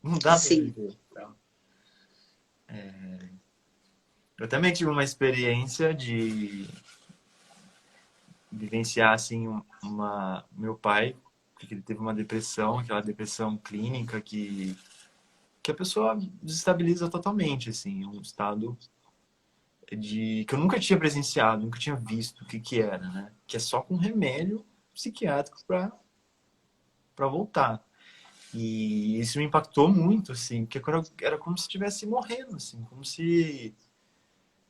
Não dá para Sim. viver. Tá? Eu também tive uma experiência de vivenciar assim meu pai, porque ele teve uma depressão, aquela depressão clínica que a pessoa desestabiliza totalmente, assim, um estado que eu nunca tinha presenciado, nunca tinha visto o que era, né? Que é só com remédio psiquiátrico para voltar. E isso me impactou muito, assim, porque era como se estivesse morrendo, assim, como se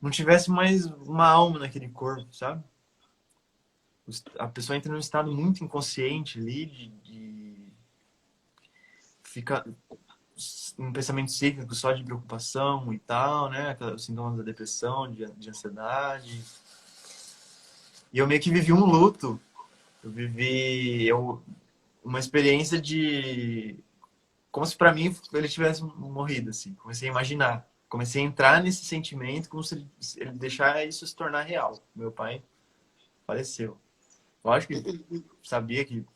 não tivesse mais uma alma naquele corpo, sabe? A pessoa entra num estado muito inconsciente ali, fica um pensamento cíclico só de preocupação e tal, né? Os sintomas da depressão, de ansiedade. E eu meio que vivi um luto. Eu vivi uma experiência de... Como se pra mim ele tivesse morrido, assim. Comecei a imaginar. Comecei a entrar nesse sentimento como se ele deixar isso se tornar real. Meu pai faleceu. Lógico que sabia que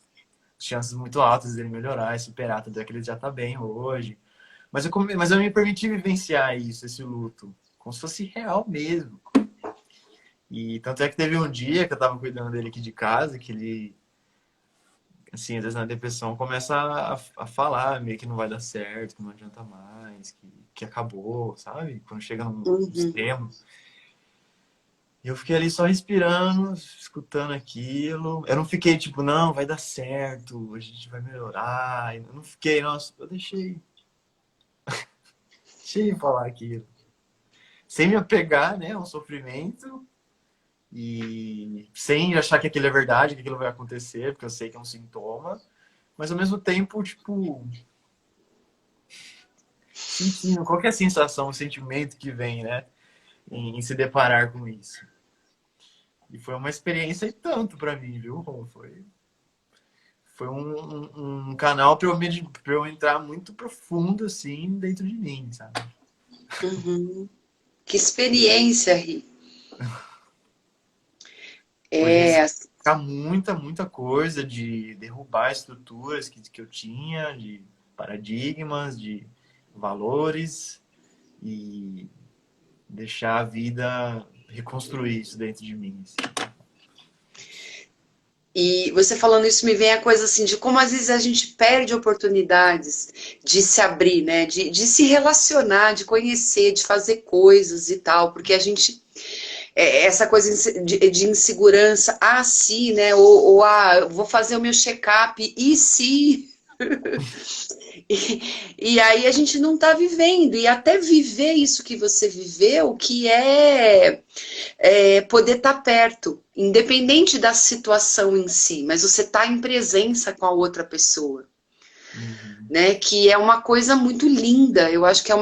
chances muito altas dele melhorar e superar, tanto é que ele já tá bem hoje. Mas eu me permiti vivenciar isso, esse luto, como se fosse real mesmo. E tanto é que teve um dia que eu tava cuidando dele aqui de casa, que ele, assim, às vezes na depressão começa a falar meio que não vai dar certo, que não adianta mais, que acabou, sabe? Quando chega num Uhum. extremo. E eu fiquei ali só respirando, escutando aquilo. Eu não fiquei tipo, não, vai dar certo, a gente vai melhorar. Eu não fiquei, nossa, eu deixei falar aquilo. Sem me apegar, né, ao sofrimento e sem achar que aquilo é verdade, que aquilo vai acontecer, porque eu sei que é um sintoma. Mas ao mesmo tempo, tipo, sentindo qualquer sensação, sentimento que vem, né, em se deparar com isso. E foi uma experiência e tanto pra mim, viu? Foi um canal pra eu entrar muito profundo, assim, dentro de mim, sabe? Uhum. Que experiência, Ri. Hoje, É, modificar muita coisa, de derrubar estruturas que eu tinha, de paradigmas, de valores e deixar a vida reconstruir isso dentro de mim. Assim. E você falando isso me vem a coisa assim de como às vezes a gente perde oportunidades de se abrir, né? De se relacionar, de conhecer, de fazer coisas e tal, porque a gente essa coisa de insegurança, ah, se, né? Eu vou fazer o meu check-up, e se? E aí a gente não está vivendo, e até viver isso que você viveu, que poder estar perto, independente da situação em si, mas você está em presença com a outra pessoa. Uhum. Né, que é uma coisa muito linda. Eu acho que é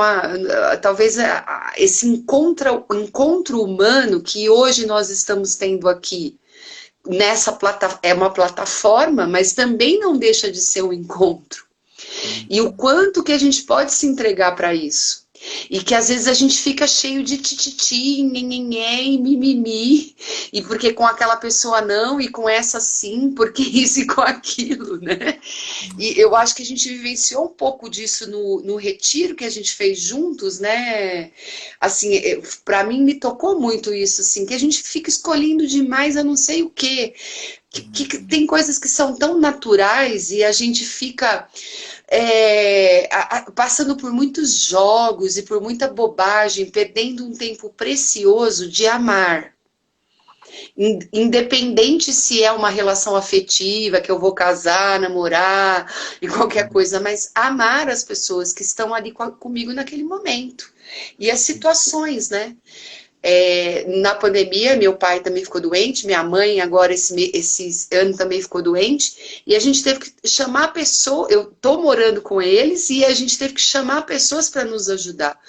talvez esse encontro humano que hoje nós estamos tendo aqui nessa é uma plataforma, mas também não deixa de ser um encontro. E o Uhum. quanto que a gente pode se entregar para isso. E que às vezes a gente fica cheio de tititi, nhenhenhé, mimimi, e porque com aquela pessoa não, e com essa sim, porque isso e com aquilo, né? E eu acho que a gente vivenciou um pouco disso no retiro que a gente fez juntos, né? Assim, para mim me tocou muito isso, assim, que a gente fica escolhendo demais a não sei o quê. Que tem coisas que são tão naturais e a gente fica passando por muitos jogos e por muita bobagem, perdendo um tempo precioso de amar. Independente se é uma relação afetiva, que eu vou casar, namorar e qualquer coisa, mas amar as pessoas que estão ali comigo naquele momento. E as situações, né? Na pandemia, meu pai também ficou doente, minha mãe agora esse ano também ficou doente, e a gente teve que chamar pessoas, eu tô morando com eles, e a gente teve que chamar pessoas para nos ajudar.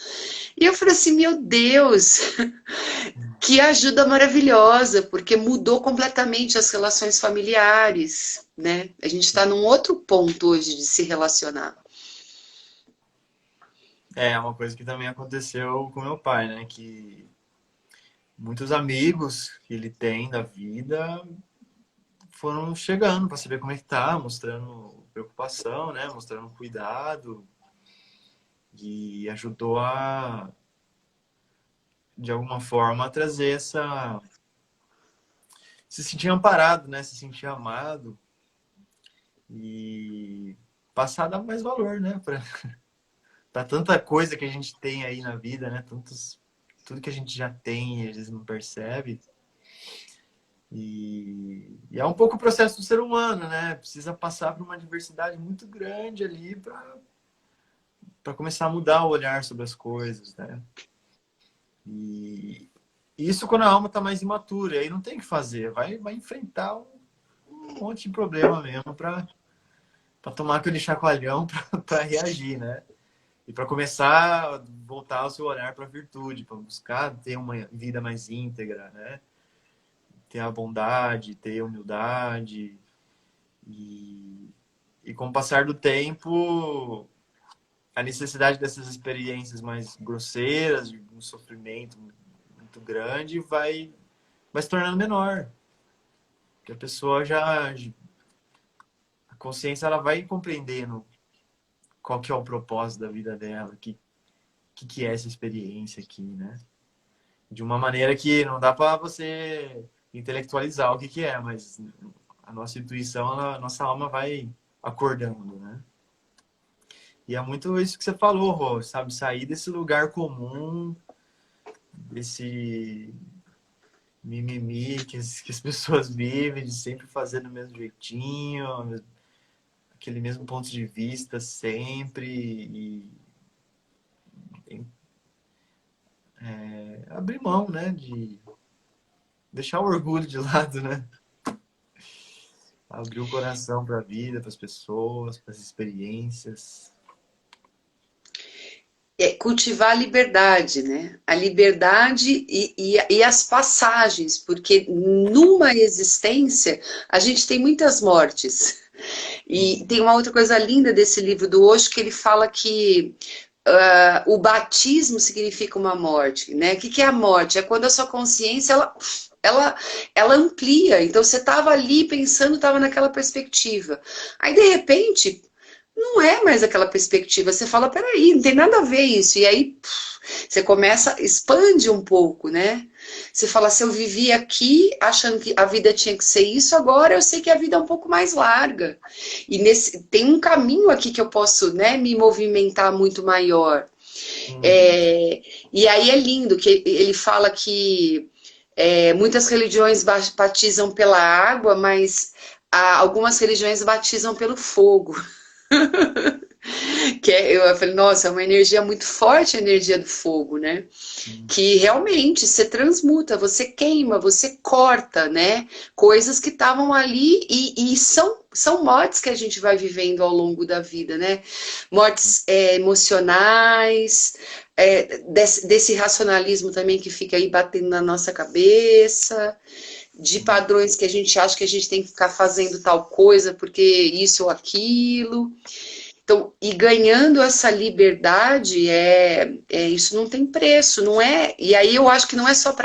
E eu falei assim, meu Deus, que ajuda maravilhosa, porque mudou completamente as relações familiares, né? A gente está num outro ponto hoje de se relacionar. É uma coisa que também aconteceu com meu pai, né? Que muitos amigos que ele tem da vida foram chegando para saber como é que tá, mostrando preocupação, né? Mostrando cuidado e ajudou a, de alguma forma, a trazer se sentir amparado, né? Se sentir amado e passar a dar mais valor, né? Para tanta coisa que a gente tem aí na vida, né? Tudo que a gente já tem e às vezes não percebe. E é um pouco o processo do ser humano, né? Precisa passar por uma diversidade muito grande ali para começar a mudar o olhar sobre as coisas, né? E isso quando a alma está mais imatura, aí não tem o que fazer, vai enfrentar um monte de problema mesmo para tomar aquele chacoalhão para reagir, né? E para começar a voltar o seu olhar para a virtude, para buscar ter uma vida mais íntegra, né? Ter a bondade, ter a humildade. E com o passar do tempo, a necessidade dessas experiências mais grosseiras, de um sofrimento muito grande, vai se tornando menor. Porque a pessoa a consciência ela vai compreendendo qual que é o propósito da vida dela, que é essa experiência aqui, né? De uma maneira que não dá para você intelectualizar o que é, mas a nossa intuição, a nossa alma vai acordando, né? E é muito isso que você falou, Rô, sabe? Sair desse lugar comum, desse mimimi que as pessoas vivem, de sempre fazer do mesmo jeitinho, aquele mesmo ponto de vista sempre, abrir mão, né? De deixar o orgulho de lado, né? Abrir o coração para a vida, para as pessoas, para as experiências. Cultivar a liberdade, né? A liberdade e as passagens, porque numa existência a gente tem muitas mortes. E tem uma outra coisa linda desse livro do Osho, que ele fala que o batismo significa uma morte, né? O que é a morte? É quando a sua consciência ela ela amplia. Então você estava ali pensando, estava naquela perspectiva. Aí, de repente, não é mais aquela perspectiva. Você fala, peraí, não tem nada a ver isso. E aí você começa, expande um pouco, né? Você fala, se eu vivi aqui achando que a vida tinha que ser isso, agora eu sei que a vida é um pouco mais larga. E tem um caminho aqui que eu posso, né, me movimentar muito maior. E aí é lindo que ele fala que muitas religiões batizam pela água, mas algumas religiões batizam pelo fogo. Eu falei, nossa, é uma energia muito forte, a energia do fogo, né? Que realmente você transmuta, você queima, você corta, né? Coisas que estavam ali e são mortes que a gente vai vivendo ao longo da vida, né? Mortes emocionais, desse racionalismo também que fica aí batendo na nossa cabeça, de padrões que a gente acha que a gente tem que ficar fazendo tal coisa porque isso ou aquilo. Então, e ganhando essa liberdade, isso não tem preço, não é? E aí eu acho que não é só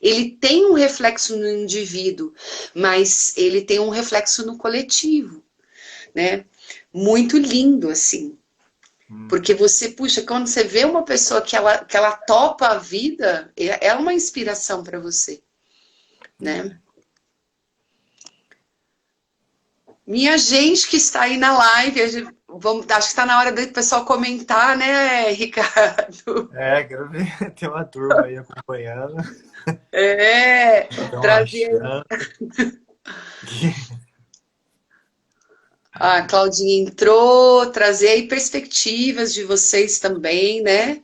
ele tem um reflexo no indivíduo, mas ele tem um reflexo no coletivo, né? Muito lindo, assim. Porque você, puxa, quando você vê uma pessoa que ela topa a vida, é uma inspiração para você, né? Minha gente que está aí na live, acho que está na hora do pessoal comentar, né, Ricardo? Quero ver. Tem uma turma aí acompanhando. Trazer. A Claudinha entrou, trazer aí perspectivas de vocês também, né?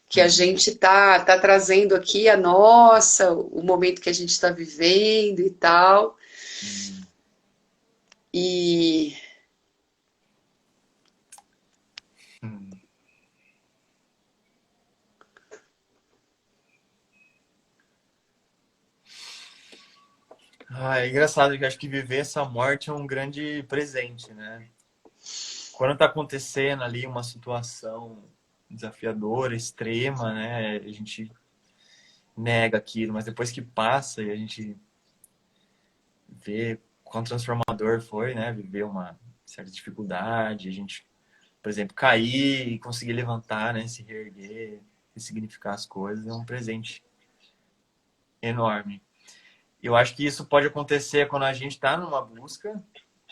Que a gente tá trazendo aqui a nossa, o momento que a gente está vivendo e tal. E é engraçado que eu acho que viver essa morte é um grande presente, né? Quando tá acontecendo ali uma situação desafiadora, extrema, né? A gente nega aquilo, mas depois que passa e a gente vê quão transformador foi, né? Viver uma certa dificuldade, a gente, por exemplo, cair e conseguir levantar, né? Se reerguer, ressignificar as coisas, é um presente enorme. Eu acho que isso pode acontecer quando a gente está numa busca,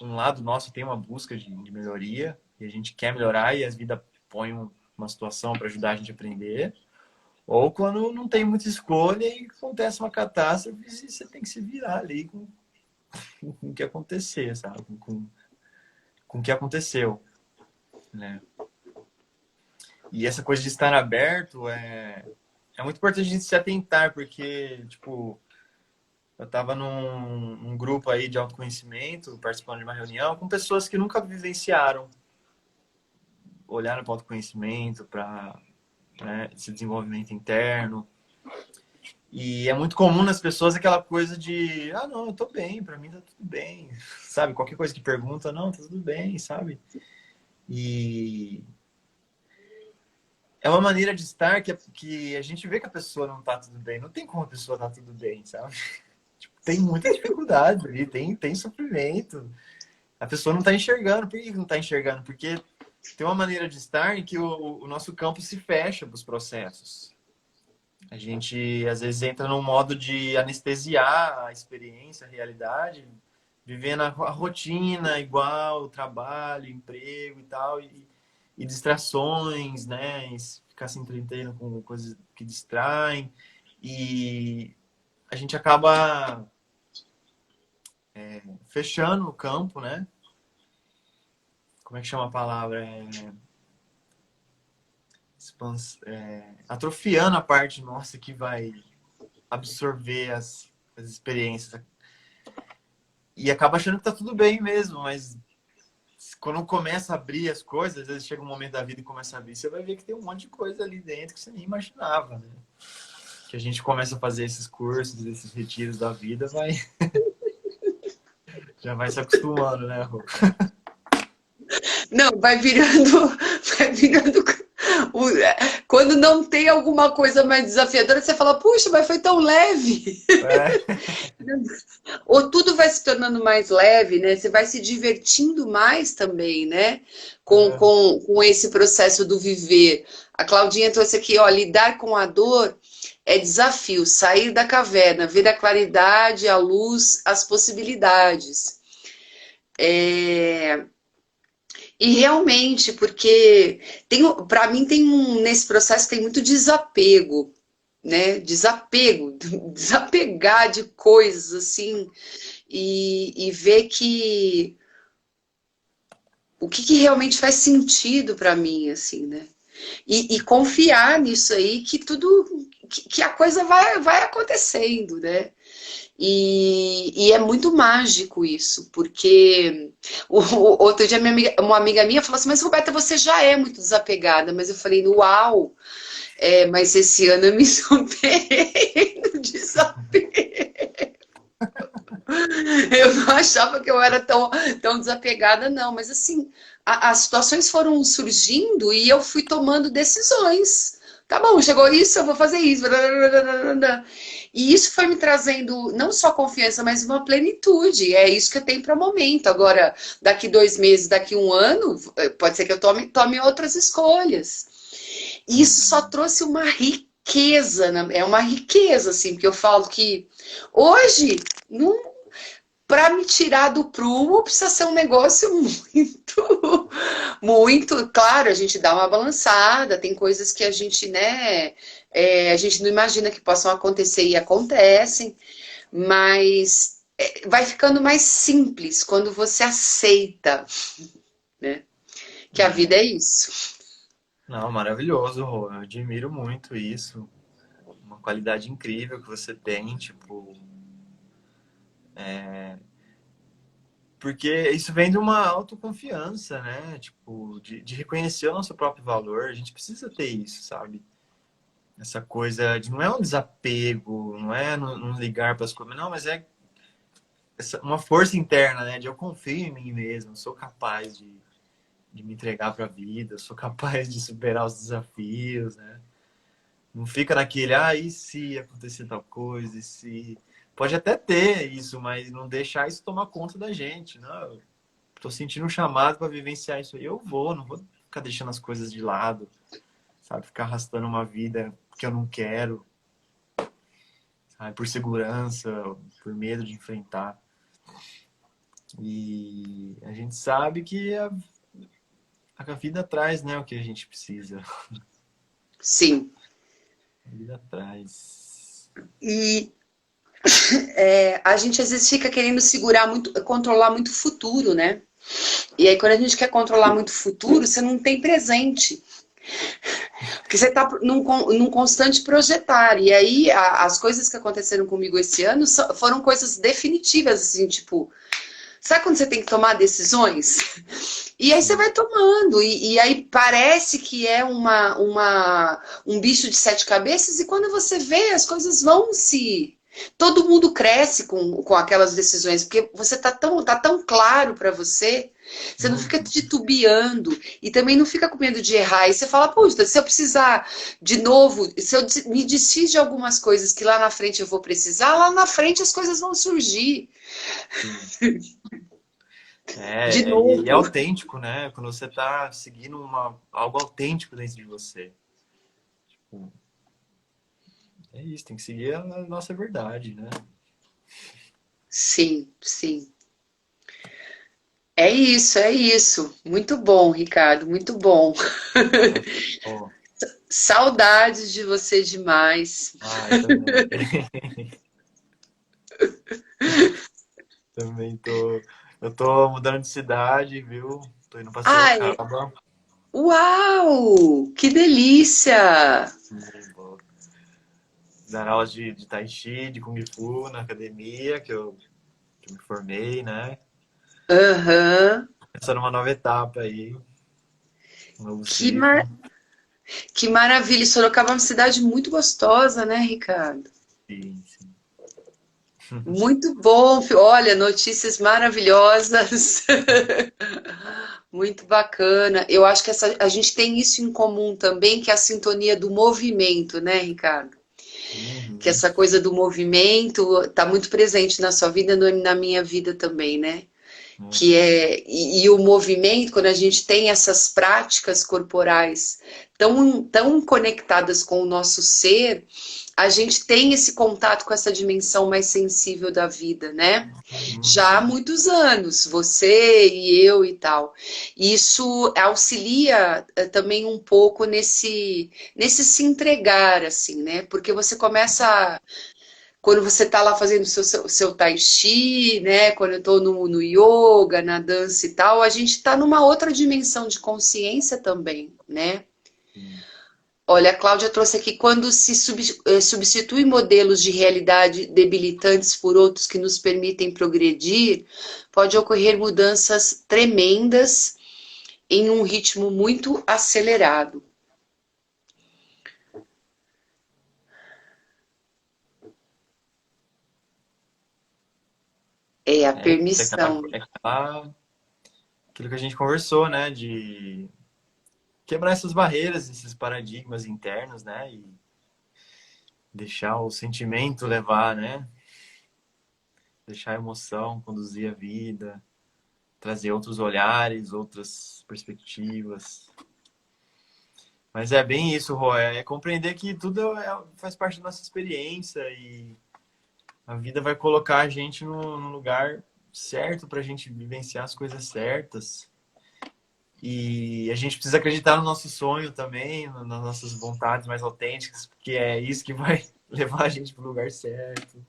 um lado nosso tem uma busca de melhoria, e a gente quer melhorar e a vida põe uma situação para ajudar a gente a aprender, ou quando não tem muita escolha e acontece uma catástrofe e você tem que se virar ali com o que acontecer, sabe? Com o que aconteceu, né? E essa coisa de estar aberto é muito importante a gente se atentar, porque, tipo, eu estava num grupo aí de autoconhecimento, participando de uma reunião com pessoas que nunca vivenciaram, olharam para o autoconhecimento, para, né, esse desenvolvimento interno. E é muito comum nas pessoas aquela coisa de, não, eu tô bem, para mim tá tudo bem, sabe? Qualquer coisa que pergunta, não, tá tudo bem, sabe? E é uma maneira de estar que a gente vê que a pessoa não tá tudo bem. Não tem como a pessoa tá tudo bem, sabe? Tem muita dificuldade ali, tem sofrimento. A pessoa não está enxergando. Por que não está enxergando? Porque tem uma maneira de estar em que o nosso campo se fecha para os processos. A gente, às vezes, entra num modo de anestesiar a experiência, a realidade, vivendo a rotina igual, trabalho, emprego e tal, e distrações, né? E ficar se entretendo com coisas que distraem. E a gente acaba fechando o campo, né? Como é que chama a palavra? Atrofiando a parte nossa que vai absorver as experiências. E acaba achando que tá tudo bem mesmo, mas quando começa a abrir as coisas, às vezes chega um momento da vida e começa a abrir, você vai ver que tem um monte de coisa ali dentro que você nem imaginava, né? Que a gente começa a fazer esses cursos, esses retiros da vida, já vai se acostumando, né, Rô? Não, vai virando Quando não tem alguma coisa mais desafiadora, você fala, puxa, mas foi tão leve. É. Ou tudo vai se tornando mais leve, né? Você vai se divertindo mais também, né? É. Com esse processo do viver. A Claudinha trouxe aqui, ó, lidar com a dor é desafio, sair da caverna, ver a claridade, a luz, as possibilidades. É, e realmente, porque para mim nesse processo tem muito desapego, né? Desapego, desapegar de coisas assim e ver que o que realmente faz sentido para mim, assim, né? E confiar nisso aí que tudo que a coisa vai acontecendo, né? E é muito mágico isso, porque outro dia uma amiga minha falou assim, mas Roberta, você já é muito desapegada, mas eu falei, uau, mas esse ano eu me superei no desapego. Eu não achava que eu era tão desapegada, não, mas assim, as situações foram surgindo e eu fui tomando decisões. Tá bom, chegou isso, eu vou fazer isso. E isso foi me trazendo não só confiança, mas uma plenitude. É isso que eu tenho para o momento. Agora, daqui 2 meses, daqui 1 ano, pode ser que eu tome outras escolhas. E isso só trouxe uma riqueza, é uma riqueza, assim, porque eu falo que hoje, para me tirar do prumo, precisa ser um negócio muito, muito. Claro, a gente dá uma balançada, tem coisas que a gente, né, a gente não imagina que possam acontecer e acontecem, mas vai ficando mais simples quando você aceita, né, que a vida é isso. Não, maravilhoso, Rô. Eu admiro muito isso. Uma qualidade incrível que você tem, tipo, porque isso vem de uma autoconfiança, né? Tipo, de reconhecer o nosso próprio valor. A gente precisa ter isso, sabe? Essa coisa de não é um desapego, não é não ligar para as coisas, não, mas é uma força interna, né? De eu confio em mim mesmo, sou capaz de me entregar para a vida, sou capaz de superar os desafios, né? Não fica naquele, e se acontecer tal coisa, e se. Pode até ter isso, mas não deixar isso tomar conta da gente. Não, tô sentindo um chamado para vivenciar isso aí. Eu vou, não vou ficar deixando as coisas de lado, sabe? Ficar arrastando uma vida que eu não quero, sabe? Por segurança, por medo de enfrentar. E a gente sabe que a vida traz, né, o que a gente precisa. Sim. A vida traz. E a gente às vezes fica querendo segurar muito, controlar muito o futuro, né? E aí, quando a gente quer controlar muito o futuro, você não tem presente. Porque você está num constante projetar. E aí, as coisas que aconteceram comigo esse ano foram coisas definitivas, assim, tipo, sabe quando você tem que tomar decisões? E aí você vai tomando, e aí parece que é um bicho de 7 cabeças, e quando você vê, as coisas vão se. Todo mundo cresce com aquelas decisões, porque você tá tão claro para você, você não fica titubeando, e também não fica com medo de errar. E você fala, puxa, se eu precisar de novo, se eu me desfiz de algumas coisas que lá na frente eu vou precisar, lá na frente as coisas vão surgir. Sim. De E é novo. autêntico, né? Quando você tá seguindo algo autêntico dentro de você. Tipo, é isso, tem que seguir a nossa verdade, né? Sim, sim. É isso, é isso. Muito bom, Ricardo, muito bom. Ó, Saudades de você demais. eu também. Também tô. Eu tô mudando de cidade, viu? Tô indo pra Ai, Sorocaba. uau! Que delícia! Vou dar aulas de Tai Chi, de Kung Fu na academia, que eu me formei, né? Aham. Começando uma nova etapa aí, um novo Que, ciclo. que maravilha! Sorocaba é uma cidade muito gostosa, né, Ricardo? Sim, sim. Muito bom, olha, notícias maravilhosas. Muito bacana. Eu acho que a gente tem isso em comum também, que é a sintonia do movimento, né, Ricardo? Que Uhum. essa coisa do movimento está muito presente na sua vida, na minha vida também, né? É. Que é e o movimento, quando a gente tem essas práticas corporais tão conectadas com o nosso ser, a gente tem esse contato com essa dimensão mais sensível da vida, né? Já há Uhum. muitos anos, você e eu e tal. Isso auxilia também um pouco nesse se entregar, assim, né? Porque você começa quando você está lá fazendo seu tai chi, né? Quando eu estou no yoga, na dança e tal, a gente está numa outra dimensão de consciência também, né? Sim. Olha, a Cláudia trouxe aqui, quando se substitui modelos de realidade debilitantes por outros que nos permitem progredir, pode ocorrer mudanças tremendas em um ritmo muito acelerado. É a É, isso, permissão. aquilo que a gente conversou, né? De quebrar essas barreiras, esses paradigmas internos, né? E deixar o sentimento levar, né? Deixar a emoção conduzir a vida, trazer outros olhares, outras perspectivas. Mas é bem isso, Rô, é compreender que tudo faz parte da nossa experiência e a vida vai colocar a gente no lugar certo para a gente vivenciar as coisas certas. E a gente precisa acreditar no nosso sonho também, nas nossas vontades mais autênticas, porque é isso que vai levar a gente para o lugar certo.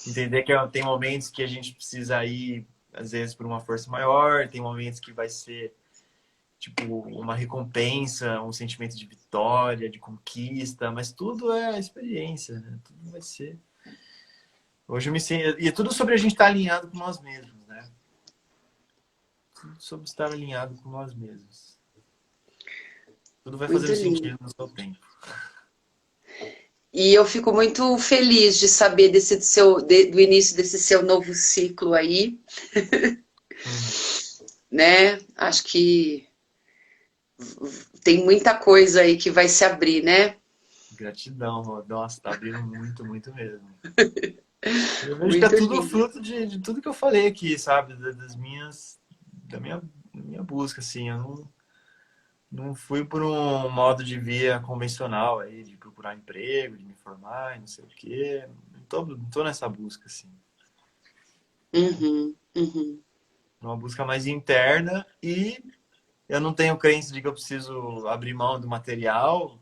Entender que tem momentos que a gente precisa ir, às vezes, por uma força maior, tem momentos que vai ser tipo uma recompensa, um sentimento de vitória, de conquista, mas tudo é experiência, né? Tudo vai ser. Hoje eu me sinto. E é tudo sobre a gente estar alinhado com nós mesmos, né? Tudo sobre estar alinhado com nós mesmos. Tudo vai Muito fazendo lindo. sentido no seu tempo. E eu fico muito feliz de saber do início desse seu novo ciclo aí, Hum. né? Acho que tem muita coisa aí que vai se abrir, né? Gratidão, Rô. Nossa, tá abrindo muito, muito mesmo. Eu vejo que é Muito tudo lindo. fruto de tudo que eu falei aqui, sabe? Da minha busca, assim. Eu não fui por um modo de via convencional aí, de procurar emprego, de me formar, não sei o quê. Não tô nessa busca, assim. Uhum, uhum. É uma busca mais interna e eu não tenho crença de que eu preciso abrir mão do material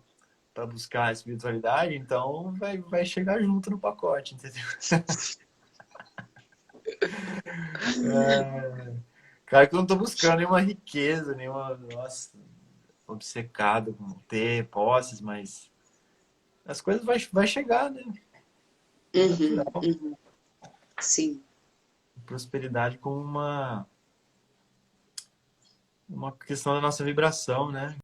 para buscar a espiritualidade, então vai chegar junto no pacote, entendeu? É, claro que eu não tô buscando nenhuma riqueza, nenhuma, nossa, obcecado com ter posses, mas as coisas vai chegar, né? É Uhum, natural. uhum. Sim. Prosperidade como uma questão da nossa vibração, né?